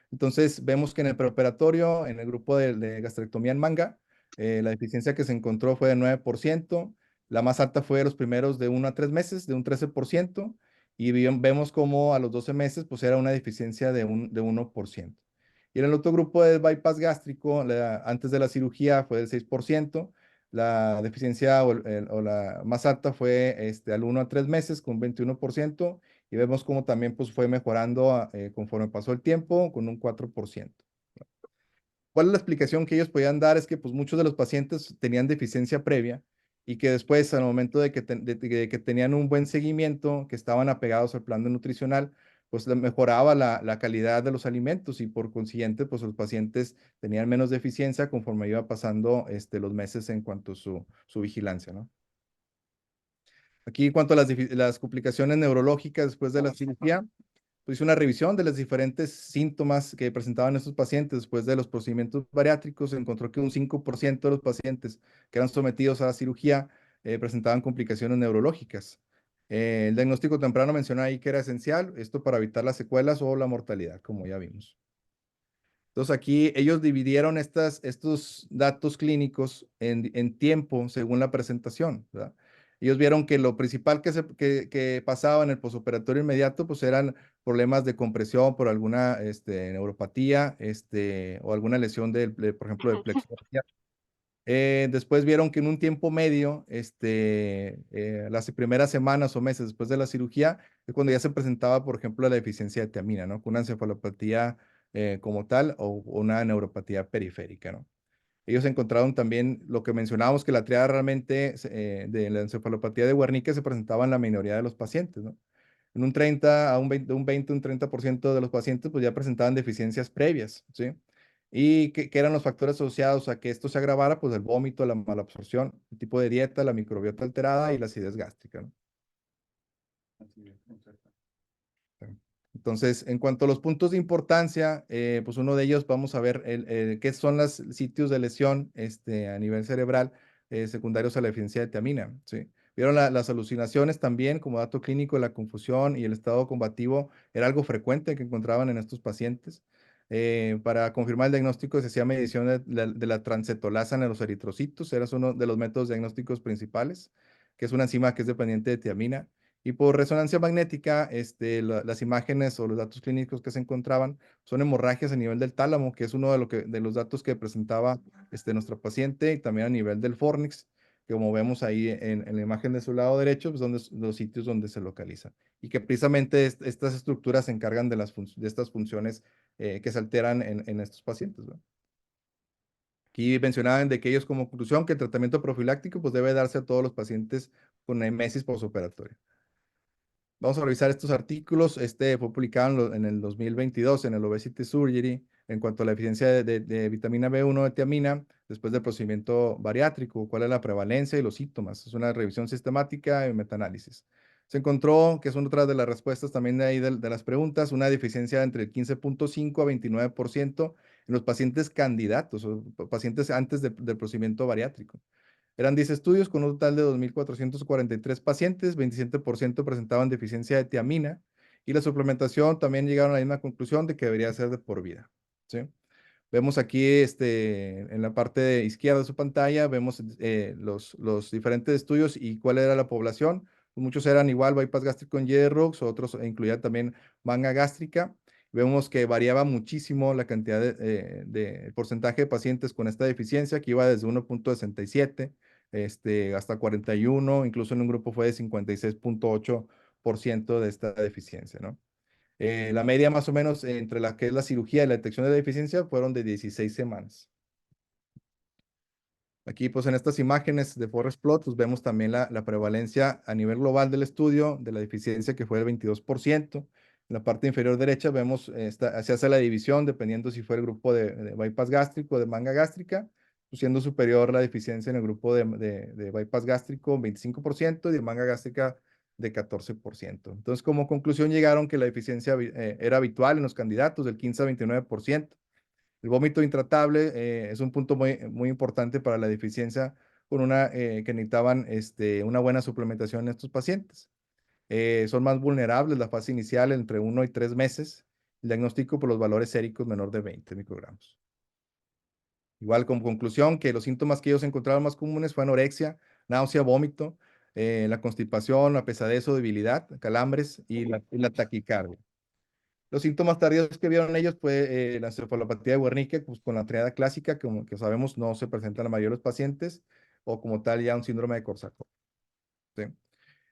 Entonces, vemos que en el preoperatorio, en el grupo de gastrectomía en manga, la deficiencia que se encontró fue de 9%, la más alta fue de los primeros de 1 a 3 meses, de un 13%, y vemos como a los 12 meses, pues era una deficiencia de 1%. Y en el otro grupo de bypass gástrico, antes de la cirugía fue del 6%, la deficiencia o la más alta fue al 1 a 3 meses con 21%, y vemos cómo también pues, fue mejorando conforme pasó el tiempo con un 4%. ¿Cuál es la explicación que ellos podían dar? Es que pues, muchos de los pacientes tenían deficiencia previa y que después, al momento de que tenían un buen seguimiento, que estaban apegados al plan de nutricional, pues mejoraba la calidad de los alimentos y por consiguiente, pues los pacientes tenían menos deficiencia conforme iba pasando los meses en cuanto a su vigilancia, ¿no? Aquí, en cuanto a las complicaciones neurológicas después de la cirugía, pues hice una revisión de los diferentes síntomas que presentaban estos pacientes después de los procedimientos bariátricos. Se encontró que un 5% de los pacientes que eran sometidos a la cirugía presentaban complicaciones neurológicas. El diagnóstico temprano mencioné ahí que era esencial, esto para evitar las secuelas o la mortalidad, como ya vimos. Entonces aquí ellos dividieron estos datos clínicos en tiempo según la presentación, ¿verdad? Ellos vieron que lo principal que pasaba en el posoperatorio inmediato pues eran problemas de compresión por alguna neuropatía o alguna lesión, por ejemplo, del plexo braquial. Después vieron que en un tiempo medio, las primeras semanas o meses después de la cirugía, es cuando ya se presentaba, por ejemplo, la deficiencia de tiamina, ¿no? Con una encefalopatía como tal o una neuropatía periférica, ¿no? Ellos encontraron también lo que mencionábamos, que la triada realmente de la encefalopatía de Wernicke se presentaba en la minoría de los pacientes, ¿no? En un 30 a un 20, un 30% de los pacientes pues ya presentaban deficiencias previas, ¿sí? ¿Y qué eran los factores asociados a que esto se agravara? Pues el vómito, la malabsorción, el tipo de dieta, la microbiota alterada y la acidez gástrica, ¿no? Entonces, en cuanto a los puntos de importancia, pues uno de ellos vamos a ver qué son los sitios de lesión a nivel cerebral secundarios a la deficiencia de tiamina, ¿sí? Vieron las alucinaciones también como dato clínico, la confusión y el estado combativo era algo frecuente que encontraban en estos pacientes. Para confirmar el diagnóstico se hacía medición de la transcetolasa en los eritrocitos, era uno de los métodos diagnósticos principales, que es una enzima que es dependiente de tiamina. Y por resonancia magnética, las imágenes o los datos clínicos que se encontraban son hemorragias a nivel del tálamo, que es uno de los datos que presentaba nuestra paciente, y también a nivel del fornix, que como vemos ahí en la imagen de su lado derecho, pues son los sitios donde se localiza. Y que precisamente estas estructuras se encargan de estas funciones que se alteran en estos pacientes, ¿no? Aquí mencionaban de que ellos como conclusión que el tratamiento profiláctico pues debe darse a todos los pacientes con emesis postoperatoria. Vamos a revisar estos artículos. Este fue publicado en el 2022 en el Obesity Surgery en cuanto a la eficiencia de vitamina B1 de tiamina después del procedimiento bariátrico, cuál es la prevalencia y los síntomas. Es una revisión sistemática y metaanálisis. Se encontró, que son otras de las respuestas también de ahí de las preguntas, una deficiencia entre el 15.5 a 29% en los pacientes candidatos o pacientes antes del procedimiento bariátrico. Eran 10 estudios con un total de 2.443 pacientes, 27% presentaban deficiencia de tiamina y la suplementación también llegaron a la misma conclusión de que debería ser de por vida, ¿sí? Vemos aquí en la parte izquierda de su pantalla, vemos los diferentes estudios y cuál era la población. Muchos eran igual bypass gástrico en J-ROX, otros incluían también manga gástrica. Vemos que variaba muchísimo la cantidad de porcentaje de pacientes con esta deficiencia, que iba desde 1.67 hasta 41, incluso en un grupo fue de 56.8% de esta deficiencia, ¿no? La media más o menos entre la que es la cirugía y la detección de la deficiencia fueron de 16 semanas. Aquí, pues en estas imágenes de Forest Plot, pues vemos también la prevalencia a nivel global del estudio de la deficiencia, que fue el 22%. En la parte inferior derecha vemos, se hace la división dependiendo si fue el grupo de bypass gástrico o de manga gástrica, pues, siendo superior la deficiencia en el grupo de bypass gástrico 25% y de manga gástrica de 14%. Entonces, como conclusión llegaron que la deficiencia era habitual en los candidatos del 15 a 29%. El vómito intratable es un punto muy importante para la deficiencia que necesitaban una buena suplementación en estos pacientes. Son más vulnerables la fase inicial entre 1 y 3 meses. El diagnóstico por los valores séricos menor de 20 microgramos. Igual como conclusión que los síntomas que ellos encontraron más comunes fue anorexia, náusea, vómito, la constipación, la pesadez o debilidad, calambres y la taquicardia. Los síntomas tardíos que vieron ellos fue la encefalopatía de Wernicke, pues, con la triada clásica, que como que sabemos no se presenta en la mayoría de los pacientes, o como tal ya un síndrome de Korsakoff, ¿sí?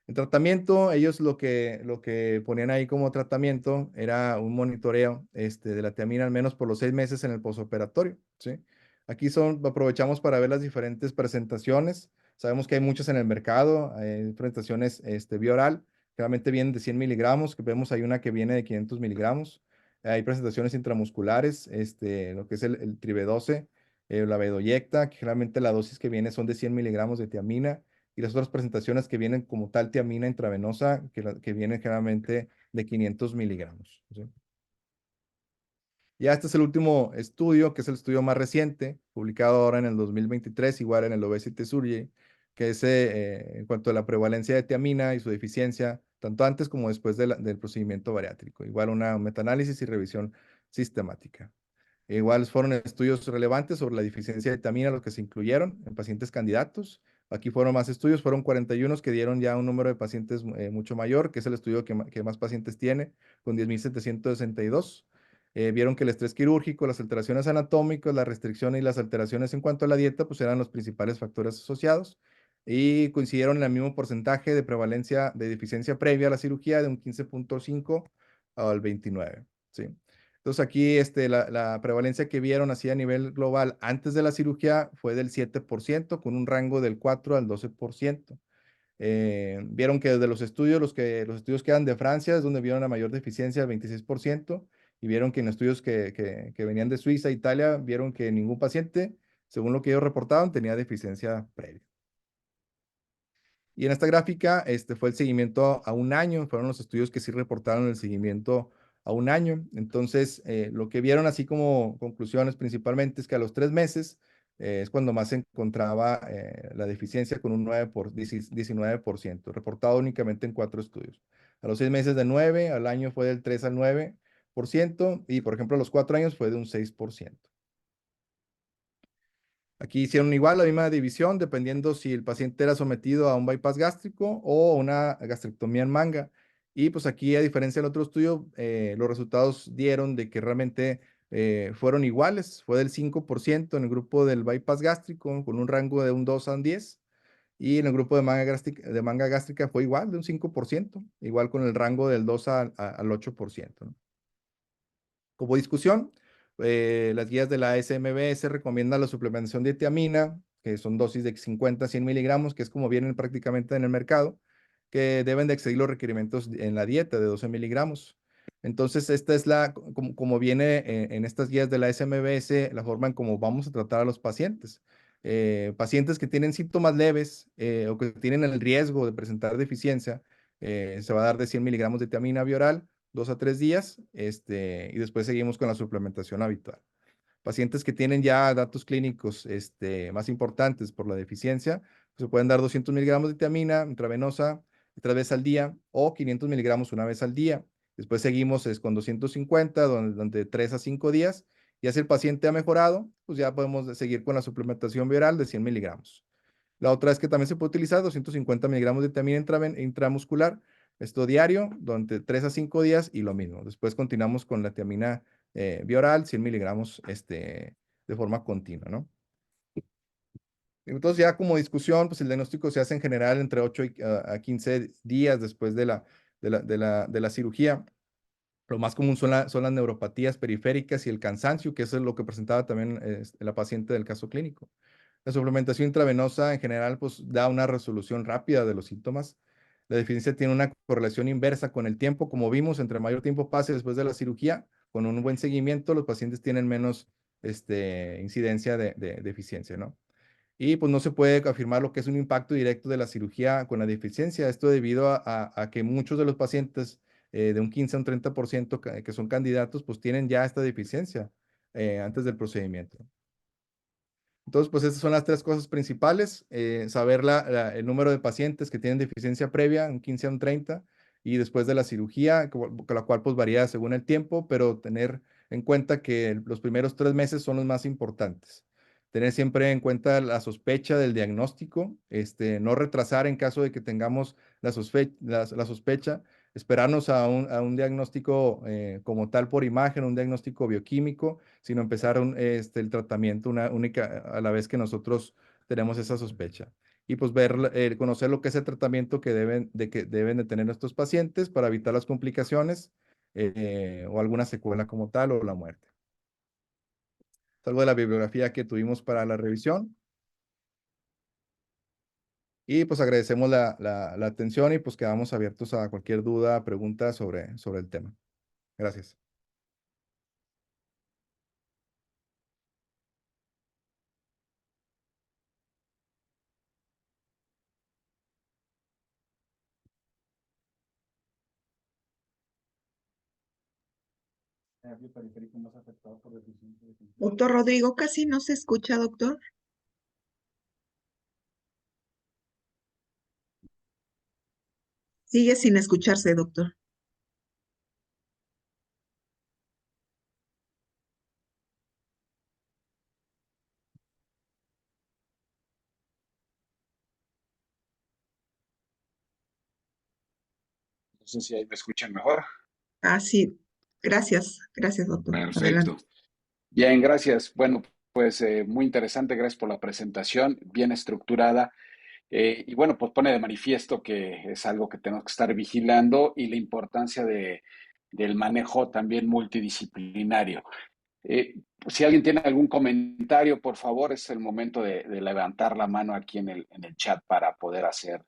En tratamiento, ellos lo que ponían ahí como tratamiento era un monitoreo de la tiamina al menos por los 6 meses en el posoperatorio, ¿sí? Aquí aprovechamos para ver las diferentes presentaciones. Sabemos que hay muchas en el mercado, hay presentaciones vía oral, generalmente vienen de 100 miligramos, que vemos hay una que viene de 500 miligramos. Hay presentaciones intramusculares, lo que es el Trivedose, la Bedoyecta, que generalmente la dosis que viene son de 100 miligramos de tiamina, y las otras presentaciones que vienen como tal tiamina intravenosa, que vienen generalmente de 500 miligramos, ¿sí? Ya este es el último estudio, que es el estudio más reciente, publicado ahora en el 2023, igual en el Obesity Surgery, que es en cuanto a la prevalencia de tiamina y su deficiencia, tanto antes como después del procedimiento bariátrico. Igual una metaanálisis y revisión sistemática. Igual fueron estudios relevantes sobre la deficiencia de tiamina los que se incluyeron en pacientes candidatos. Aquí fueron más estudios, fueron 41 que dieron ya un número de pacientes mucho mayor, que es el estudio que más pacientes tiene, con 10.762. Vieron que el estrés quirúrgico, las alteraciones anatómicas, la restricción y las alteraciones en cuanto a la dieta, pues eran los principales factores asociados, y coincidieron en el mismo porcentaje de prevalencia de deficiencia previa a la cirugía de un 15.5 al 29, ¿sí? Entonces aquí la prevalencia que vieron así a nivel global antes de la cirugía fue del 7%, con un rango del 4 al 12%. Vieron que desde los estudios, los estudios que eran de Francia es donde vieron la mayor deficiencia, el 26%, y vieron que en estudios que venían de Suiza, Italia, vieron que ningún paciente, según lo que ellos reportaban, tenía deficiencia previa. Y en esta gráfica fue el seguimiento a un año, fueron los estudios que sí reportaron el seguimiento a un año. Entonces, lo que vieron así como conclusiones principalmente es que a los 3 meses es cuando más se encontraba la deficiencia con un 19%, reportado únicamente en 4 estudios. A los 6 meses de 9, al año fue del 3 al 9%, y por ejemplo a los 4 años fue de un 6%. Aquí hicieron igual la misma división, dependiendo si el paciente era sometido a un bypass gástrico o una gastrectomía en manga. Y pues aquí, a diferencia del otro estudio, los resultados dieron de que realmente fueron iguales. Fue del 5% en el grupo del bypass gástrico, con un rango de un 2 a un 10. Y en el grupo de manga gástrica fue igual, de un 5%, igual con el rango del 2 al 8%, ¿no? Como discusión, las guías de la SMBS recomiendan la suplementación de tiamina, que son dosis de 50 a 100 miligramos, que es como vienen prácticamente en el mercado, que deben de exceder los requerimientos en la dieta de 12 miligramos. Entonces, esta es como viene en estas guías de la SMBS, la forma en cómo vamos a tratar a los pacientes. Pacientes que tienen síntomas leves o que tienen el riesgo de presentar deficiencia, se va a dar de 100 miligramos de tiamina bioral 2 a 3 días, y después seguimos con la suplementación habitual. Pacientes que tienen ya datos clínicos más importantes por la deficiencia, se pueden dar 200 miligramos de tiamina intravenosa 3 veces al día o 500 miligramos una vez al día. Después seguimos con 250 durante 3 a 5 días. Y si el paciente ha mejorado, pues ya podemos seguir con la suplementación viral de 100 miligramos. La otra es que también se puede utilizar 250 miligramos de vitamina intramuscular, esto diario, durante 3 a 5 días y lo mismo. Después continuamos con la tiamina bioral, 100 miligramos de forma continua, ¿no? Entonces ya como discusión, pues el diagnóstico se hace en general entre 8 a 15 días después de la cirugía. Lo más común son las neuropatías periféricas y el cansancio, que eso es lo que presentaba también la paciente del caso clínico. La suplementación intravenosa en general pues da una resolución rápida de los síntomas. La deficiencia tiene una correlación inversa con el tiempo, como vimos, entre mayor tiempo pase después de la cirugía, con un buen seguimiento, los pacientes tienen menos incidencia de deficiencia, ¿no? Y pues no se puede afirmar lo que es un impacto directo de la cirugía con la deficiencia. Esto debido a que muchos de los pacientes, de un 15 a un 30% que son candidatos, pues tienen ya esta deficiencia antes del procedimiento. Entonces, pues estas son las 3 cosas principales: saber el número de pacientes que tienen deficiencia previa, un 15 a un 30, y después de la cirugía, la cual pues varía según el tiempo, pero tener en cuenta que los primeros 3 meses son los más importantes. Tener siempre en cuenta la sospecha del diagnóstico, no retrasar en caso de que tengamos la sospecha, esperarnos a un diagnóstico como tal por imagen, un diagnóstico bioquímico, sino empezar el tratamiento una única a la vez que nosotros tenemos esa sospecha. Y pues conocer lo que es el tratamiento que deben de tener nuestros pacientes para evitar las complicaciones o alguna secuela como tal o la muerte. Es algo de la bibliografía que tuvimos para la revisión. Y pues agradecemos la atención y pues quedamos abiertos a cualquier duda, pregunta sobre el tema. Gracias. Doctor Rodrigo, casi no se escucha, doctor. Sigue sin escucharse, doctor. No sé si ahí me escuchan mejor. Ah, sí. Gracias, doctor. Adelante. Perfecto. Bien, gracias. Bueno, pues muy interesante, gracias por la presentación, bien estructurada. Y bueno, pues pone de manifiesto que es algo que tenemos que estar vigilando y la importancia del manejo también multidisciplinario. Si alguien tiene algún comentario, por favor, es el momento de levantar la mano aquí en el chat para poder hacer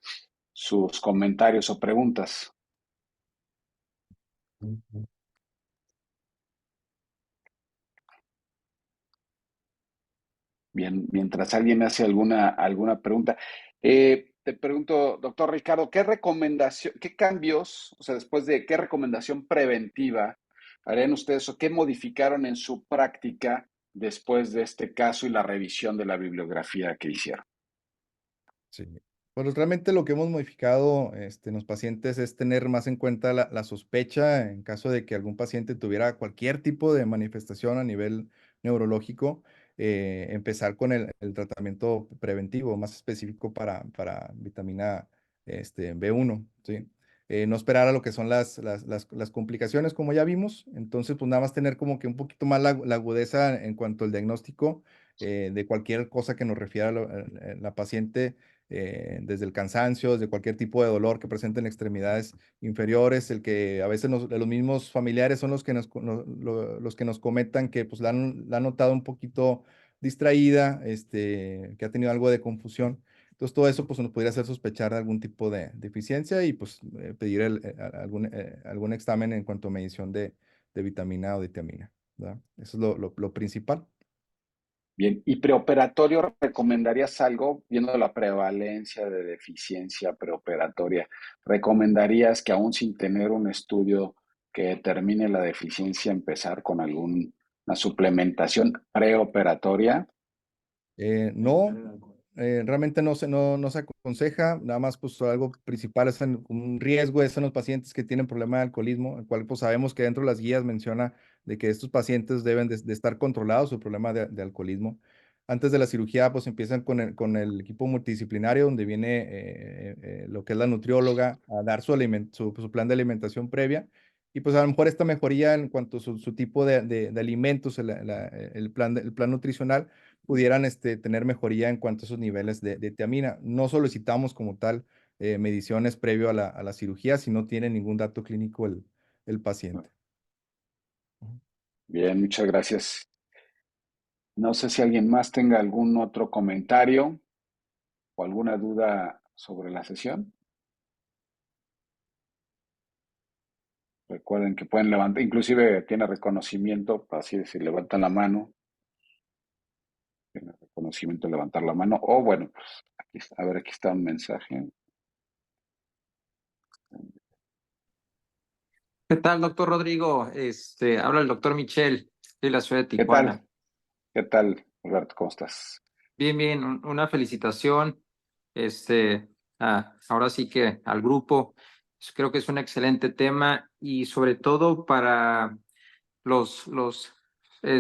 sus comentarios o preguntas. Bien, mientras alguien hace alguna pregunta. Te pregunto, doctor Ricardo, qué cambios, o sea, después de qué recomendación preventiva harían ustedes o qué modificaron en su práctica después de este caso y la revisión de la bibliografía que hicieron? Sí. Pues realmente lo que hemos modificado en los pacientes es tener más en cuenta la sospecha en caso de que algún paciente tuviera cualquier tipo de manifestación a nivel neurológico, empezar con el tratamiento preventivo más específico para vitamina B1, ¿sí? No esperar a lo que son las complicaciones, como ya vimos. Entonces, pues nada más tener como que un poquito más la agudeza en cuanto al diagnóstico de cualquier cosa que nos refiera la paciente, desde el cansancio, desde cualquier tipo de dolor que presenten extremidades inferiores, el que a veces los mismos familiares son los que los que nos comentan que pues la han notado un poquito distraída, que ha tenido algo de confusión. Entonces todo eso pues nos podría hacer sospechar de algún tipo de deficiencia y pues pedir algún examen en cuanto a medición de vitamina o de tiamina, ¿verdad? Eso es lo principal. Bien, ¿y preoperatorio recomendarías algo, viendo la prevalencia de deficiencia preoperatoria? ¿Recomendarías que aún sin tener un estudio que determine la deficiencia, empezar con alguna suplementación preoperatoria? No, realmente no se aconseja, nada más pues algo principal es un riesgo es en los pacientes que tienen problema de alcoholismo, el cual pues sabemos que dentro de las guías menciona de que estos pacientes deben de estar controlados su problema de alcoholismo. Antes de la cirugía pues empiezan con el equipo multidisciplinario donde viene lo que es la nutrióloga a dar su plan de alimentación previa. Y pues a lo mejor esta mejoría en cuanto a su tipo de alimentos, el plan nutricional, pudieran tener mejoría en cuanto a esos niveles de tiamina. No solicitamos como tal mediciones previo a la cirugía si no tiene ningún dato clínico el paciente. Ujú. Bien, muchas gracias. No sé si alguien más tenga algún otro comentario o alguna duda sobre la sesión. Recuerden que pueden levantar, inclusive tiene reconocimiento, así de si levantan la mano, tiene reconocimiento de levantar la mano. O bueno, pues aquí está, a ver, aquí está un mensaje. ¿Qué tal, doctor Rodrigo? Habla el doctor Michel de la ciudad de ¿Qué tal? Tijuana. ¿Qué tal, Alberto? ¿Cómo estás? Bien, bien, una felicitación. Ahora sí que al grupo. Creo que es un excelente tema y sobre todo para los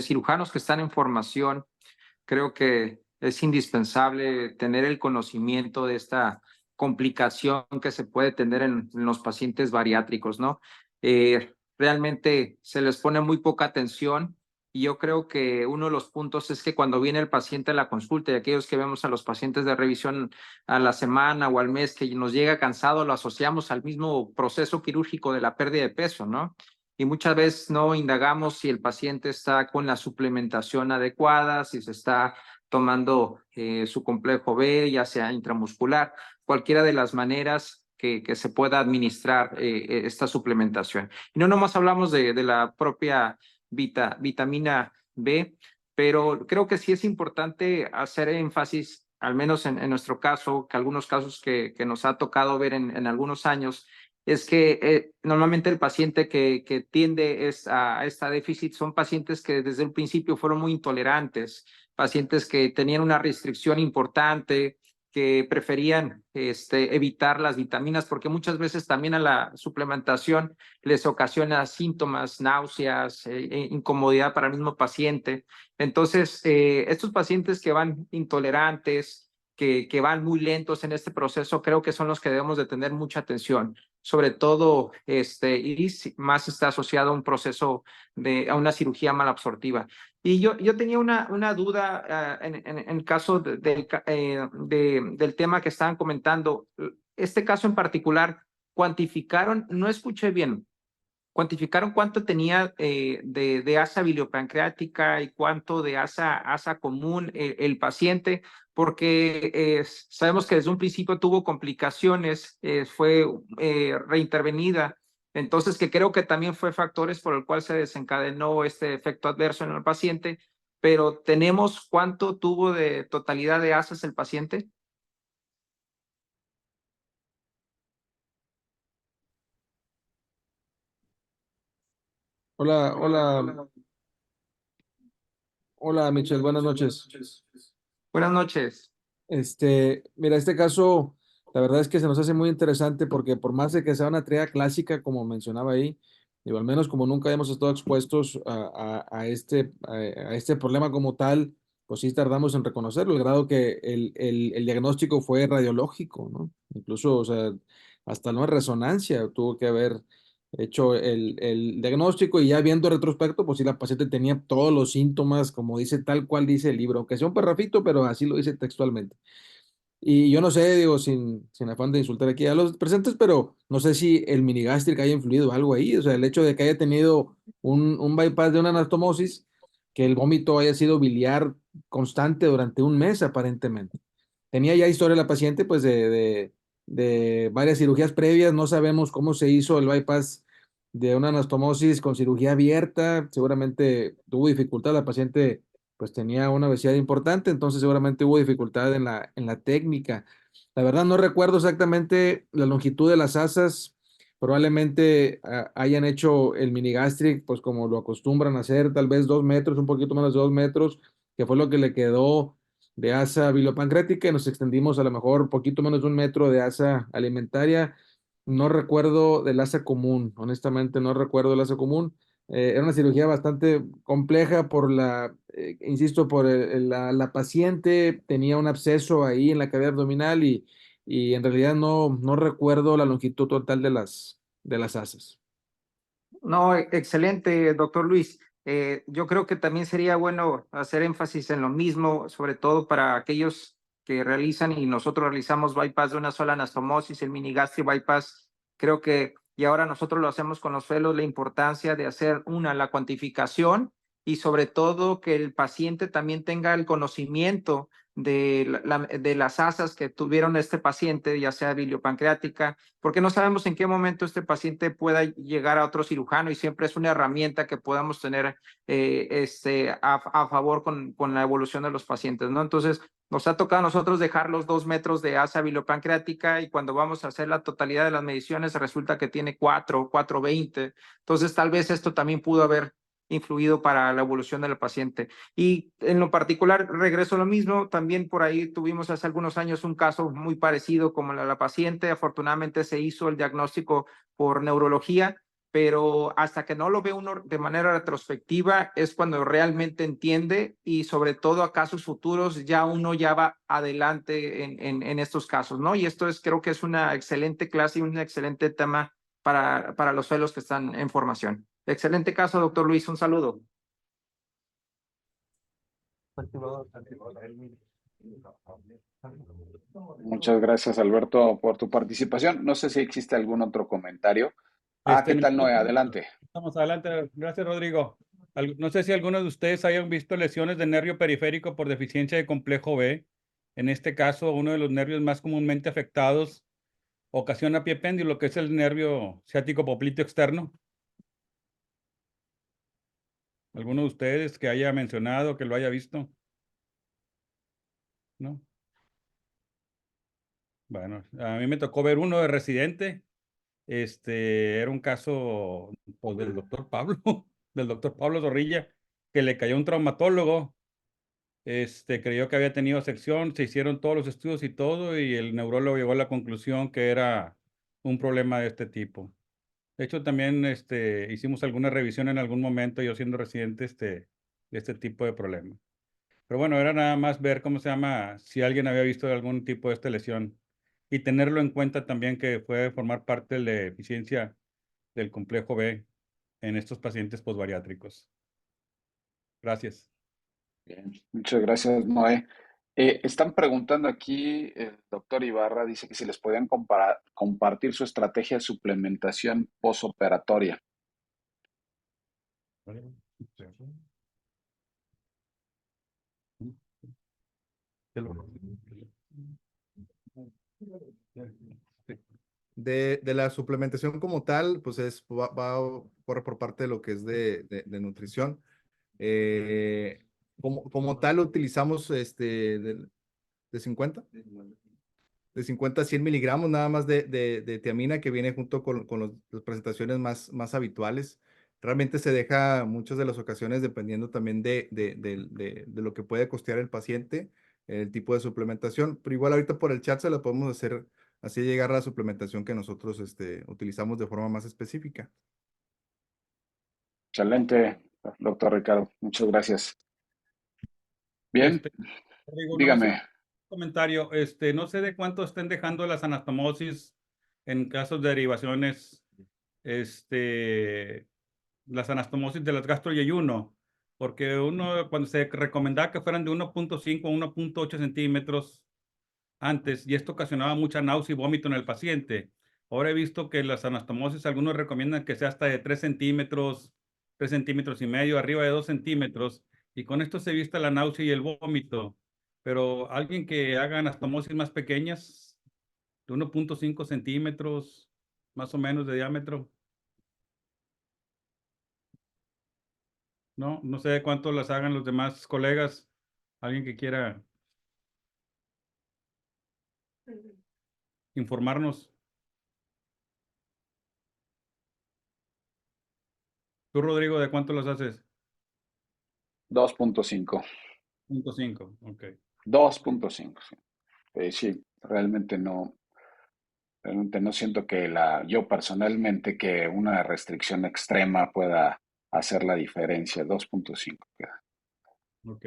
cirujanos que están en formación. Creo que es indispensable tener el conocimiento de esta complicación que se puede tener en los pacientes bariátricos, ¿no? Realmente se les pone muy poca atención y yo creo que uno de los puntos es que cuando viene el paciente a la consulta y aquellos que vemos a los pacientes de revisión a la semana o al mes que nos llega cansado, lo asociamos al mismo proceso quirúrgico de la pérdida de peso, ¿no? Y muchas veces no indagamos si el paciente está con la suplementación adecuada, si se está tomando su complejo B, ya sea intramuscular, cualquiera de las maneras que se pueda administrar esta suplementación. Y no nomás hablamos de la propia vitamina B, pero creo que sí es importante hacer énfasis, al menos en nuestro caso, que algunos casos que nos ha tocado ver en algunos años, es que normalmente el paciente que tiende a esta déficit son pacientes que desde el principio fueron muy intolerantes, pacientes que tenían una restricción importante, que preferían evitar las vitaminas, porque muchas veces también a la suplementación les ocasiona síntomas, náuseas, incomodidad para el mismo paciente. Entonces, estos pacientes que van intolerantes, que van muy lentos en este proceso, creo que son los que debemos de tener mucha atención, sobre todo, y más está asociado a un proceso a una cirugía malabsortiva. Y yo tenía una duda en el caso del tema que estaban comentando. Este caso en particular, cuantificaron, no escuché bien, cuantificaron cuánto tenía de asa biliopancreática y cuánto de asa común el paciente, porque sabemos que desde un principio tuvo complicaciones, fue reintervenida. Entonces, que creo que también fue factores por el cual se desencadenó este efecto adverso en el paciente, pero ¿tenemos cuánto tuvo de totalidad de asas el paciente? Hola, hola. Hola, Michelle, buenas noches. Buenas noches. Mira, este caso, la verdad es que se nos hace muy interesante porque por más de que sea una tarea clásica, como mencionaba ahí, digo, al menos como nunca hemos estado expuestos a este problema como tal, pues sí tardamos en reconocerlo, el grado que el diagnóstico fue radiológico, ¿no? Incluso, o sea, hasta no resonancia tuvo que haber hecho el diagnóstico y ya viendo retrospecto, pues sí, la paciente tenía todos los síntomas, como dice tal cual dice el libro, aunque sea un parrafito, pero así lo dice textualmente. Y yo no sé, digo, sin afán de insultar aquí a los presentes, pero no sé si el minigástrico haya influido algo ahí, o sea, el hecho de que haya tenido un bypass de una anastomosis, que el vómito haya sido biliar constante durante un mes aparentemente. Tenía ya historia la paciente, pues, de varias cirugías previas, no sabemos cómo se hizo el bypass de una anastomosis con cirugía abierta, seguramente tuvo dificultad, la paciente pues tenía una obesidad importante, entonces seguramente hubo dificultad en la técnica. La verdad no recuerdo exactamente la longitud de las asas, probablemente hayan hecho el minigastric, pues como lo acostumbran a hacer, tal vez 2 metros, un poquito menos de 2 metros, que fue lo que le quedó de asa bilopancreática y nos extendimos a lo mejor poquito menos de 1 metro de asa alimentaria. No recuerdo del asa común, honestamente no recuerdo del asa común. Era una cirugía bastante compleja por insisto, por la paciente tenía un absceso ahí en la cavidad abdominal y en realidad no recuerdo la longitud total de las asas. No, excelente, doctor Luis. Yo creo que también sería bueno hacer énfasis en lo mismo, sobre todo para aquellos que realizan y nosotros realizamos bypass de una sola anastomosis, el mini-gastric bypass. Creo que, y ahora nosotros lo hacemos con los fellows, la importancia de hacer la cuantificación y sobre todo que el paciente también tenga el conocimiento de las asas que tuvieron este paciente, ya sea biliopancreática, porque no sabemos en qué momento este paciente pueda llegar a otro cirujano y siempre es una herramienta que podamos tener a favor con la evolución de los pacientes, ¿no? Entonces, nos ha tocado a nosotros dejar los 2 metros de asa biliopancreática y cuando vamos a hacer la totalidad de las mediciones resulta que tiene 4.20. Entonces, tal vez esto también pudo haber influido para la evolución del paciente. Y en lo particular, regreso a lo mismo, también por ahí tuvimos hace algunos años un caso muy parecido como la paciente, afortunadamente se hizo el diagnóstico por neurología, pero hasta que no lo ve uno de manera retrospectiva es cuando realmente entiende y sobre todo a casos futuros ya uno ya va adelante en estos casos, ¿no? Y esto creo que es una excelente clase y un excelente tema para los fellows que están en formación. Excelente caso, doctor Luis, un saludo. Muchas gracias, Alberto, por tu participación. No sé si existe algún otro comentario. ¿Qué tal, Noé? Adelante. Estamos adelante. Gracias, Rodrigo. No sé si algunos de ustedes hayan visto lesiones de nervio periférico por deficiencia de complejo B. En este caso, uno de los nervios más comúnmente afectados ocasiona pie péndulo, que es el nervio ciático popliteo externo. ¿Alguno de ustedes que haya mencionado, que lo haya visto? ¿No? Bueno, a mí me tocó ver uno de residente. Era un caso pues, del doctor Pablo, del doctor Pablo Zorrilla, que le cayó un traumatólogo. Creyó que había tenido sección, se hicieron todos los estudios y todo, y el neurólogo llegó a la conclusión que era un problema de este tipo. De hecho, también hicimos alguna revisión en algún momento, yo siendo residente, de este tipo de problema. Pero bueno, era nada más ver cómo se llama, si alguien había visto algún tipo de esta lesión y tenerlo en cuenta también que puede formar parte de la deficiencia del complejo B en estos pacientes posbariátricos. Gracias. Bien, muchas gracias, Noé. Están preguntando aquí, el doctor Ibarra dice que si les podían compartir su estrategia de suplementación posoperatoria. De la suplementación como tal, pues corre por parte de lo que es de nutrición. Como tal, utilizamos de 50 de 50 a 100 miligramos nada más de tiamina que viene junto con las presentaciones más habituales. realmente se deja muchas de las ocasiones dependiendo también de lo que puede costear el paciente, el tipo de suplementación, pero igual ahorita por el chat se la podemos hacer así llegar a la suplementación que nosotros utilizamos de forma más específica. Excelente, doctor Ricardo. Muchas gracias. Bien, Rodrigo, dígame. comentario, no sé de cuánto estén dejando las anastomosis en casos de derivaciones, las anastomosis de las gastroyeyuno, porque uno, cuando se recomendaba que fueran de 1.5 a 1.8 centímetros antes, y esto ocasionaba mucha náusea y vómito en el paciente. Ahora he visto que las anastomosis, algunos recomiendan que sea hasta de 3 centímetros, 3,5 centímetros, arriba de 2 centímetros, y con esto se evita la náusea y el vómito. Pero alguien que haga anastomosis más pequeñas, de 1.5 centímetros, más o menos de diámetro. No sé cuánto las hagan los demás colegas. Alguien que quiera informarnos. Tú, Rodrigo, ¿de cuánto las haces? 2.5. 0.5, ok. 2.5, sí. Sí, realmente no siento que yo personalmente que una restricción extrema pueda hacer la diferencia. 2.5 queda. Ok.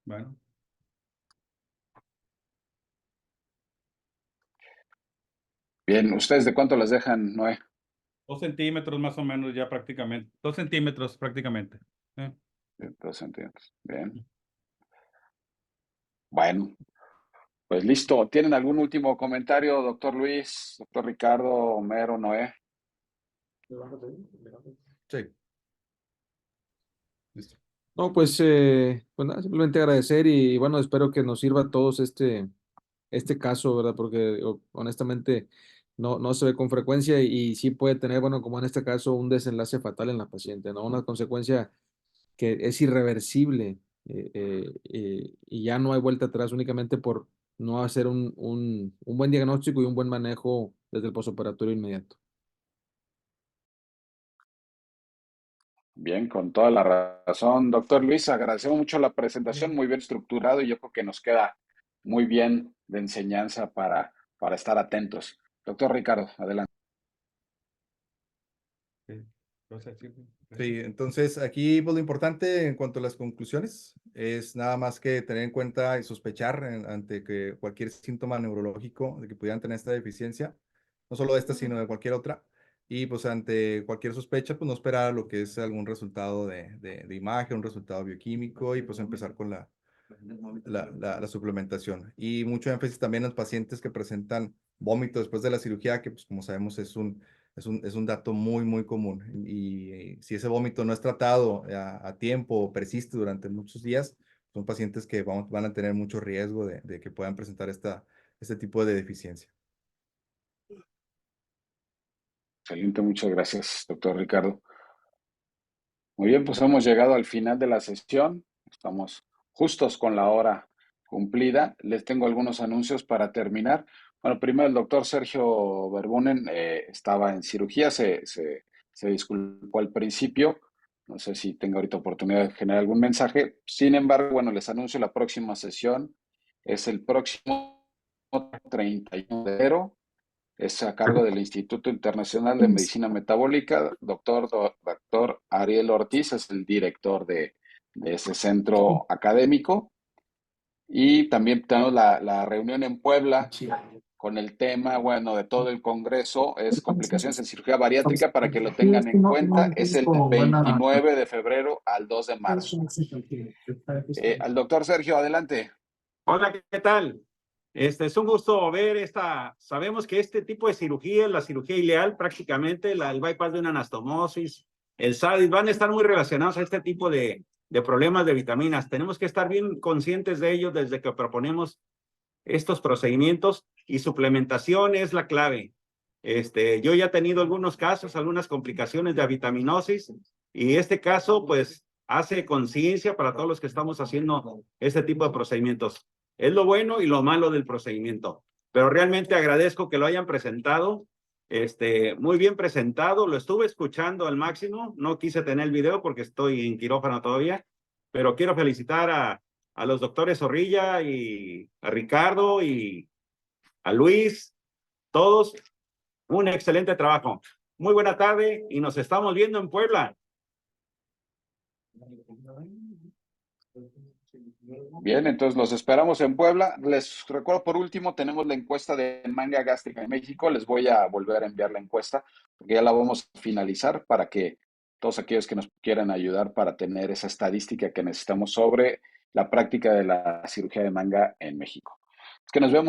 Bueno. Bien, ¿ustedes de cuánto las dejan, Noé? 2 centímetros más o menos ya prácticamente. 2 centímetros prácticamente. 2 centímetros. Bien. Bueno, pues listo. ¿Tienen algún último comentario, doctor Luis, doctor Ricardo, Homero, Noé? Sí. Listo. No, pues nada, simplemente agradecer y bueno, espero que nos sirva a todos este caso, ¿verdad? Porque honestamente no se ve con frecuencia y sí puede tener, bueno, como en este caso, un desenlace fatal en la paciente, ¿no? Una consecuencia que es irreversible y ya no hay vuelta atrás únicamente por no hacer un buen diagnóstico y un buen manejo desde el posoperatorio inmediato. Bien, con toda la razón. Doctor Luis, agradecemos mucho la presentación, muy bien estructurado y yo creo que nos queda muy bien de enseñanza para estar atentos. Doctor Ricardo, adelante. Sí, entonces aquí pues, lo importante en cuanto a las conclusiones es nada más que tener en cuenta y sospechar ante que cualquier síntoma neurológico de que pudieran tener esta deficiencia, no solo de esta, sino de cualquier otra, y pues ante cualquier sospecha, pues no esperar lo que es algún resultado de imagen, un resultado bioquímico y pues empezar con la suplementación. Y mucho énfasis también en los pacientes que presentan vómito después de la cirugía, que pues como sabemos es un dato muy, muy común. Y si ese vómito no es tratado a tiempo o persiste durante muchos días, son pacientes que van a tener mucho riesgo de que puedan presentar este tipo de deficiencia. Excelente, muchas gracias, doctor Ricardo. Muy bien, pues hemos llegado al final de la sesión. Estamos justos con la hora cumplida. Les tengo algunos anuncios para terminar. Bueno, primero el doctor Sergio Verbunen estaba en cirugía, se disculpó al principio. No sé si tengo ahorita oportunidad de generar algún mensaje. Sin embargo, bueno, les anuncio la próxima sesión. Es el próximo 31 de enero. Es a cargo del Instituto Internacional de Medicina Metabólica. Doctor Ariel Ortiz es el director de ese centro académico. Y también tenemos la reunión en Puebla con el tema, bueno, de todo el congreso, es complicaciones en cirugía bariátrica, para que lo tengan en cuenta. Es el 29 de febrero al 2 de marzo. Al doctor Sergio, adelante. Hola, ¿qué tal? Es un gusto ver sabemos que este tipo de cirugía, la cirugía ileal prácticamente, el bypass de una anastomosis, el SADIS, van a estar muy relacionados a este tipo de problemas de vitaminas. Tenemos que estar bien conscientes de ellos desde que proponemos estos procedimientos y suplementación es la clave. Yo ya he tenido algunos casos, algunas complicaciones de avitaminosis y este caso pues hace conciencia para todos los que estamos haciendo este tipo de procedimientos. Es lo bueno y lo malo del procedimiento, pero realmente agradezco que lo hayan presentado Muy bien presentado, lo estuve escuchando al máximo, no quise tener el video porque estoy en quirófano todavía, pero quiero felicitar a los doctores Zorrilla y a Ricardo y a Luis, todos, un excelente trabajo. Muy buena tarde y nos estamos viendo en Puebla. Bien, entonces los esperamos en Puebla. Les recuerdo por último, tenemos la encuesta de manga gástrica en México. Les voy a volver a enviar la encuesta porque ya la vamos a finalizar para que todos aquellos que nos quieran ayudar para tener esa estadística que necesitamos sobre la práctica de la cirugía de manga en México. Es que nos vemos.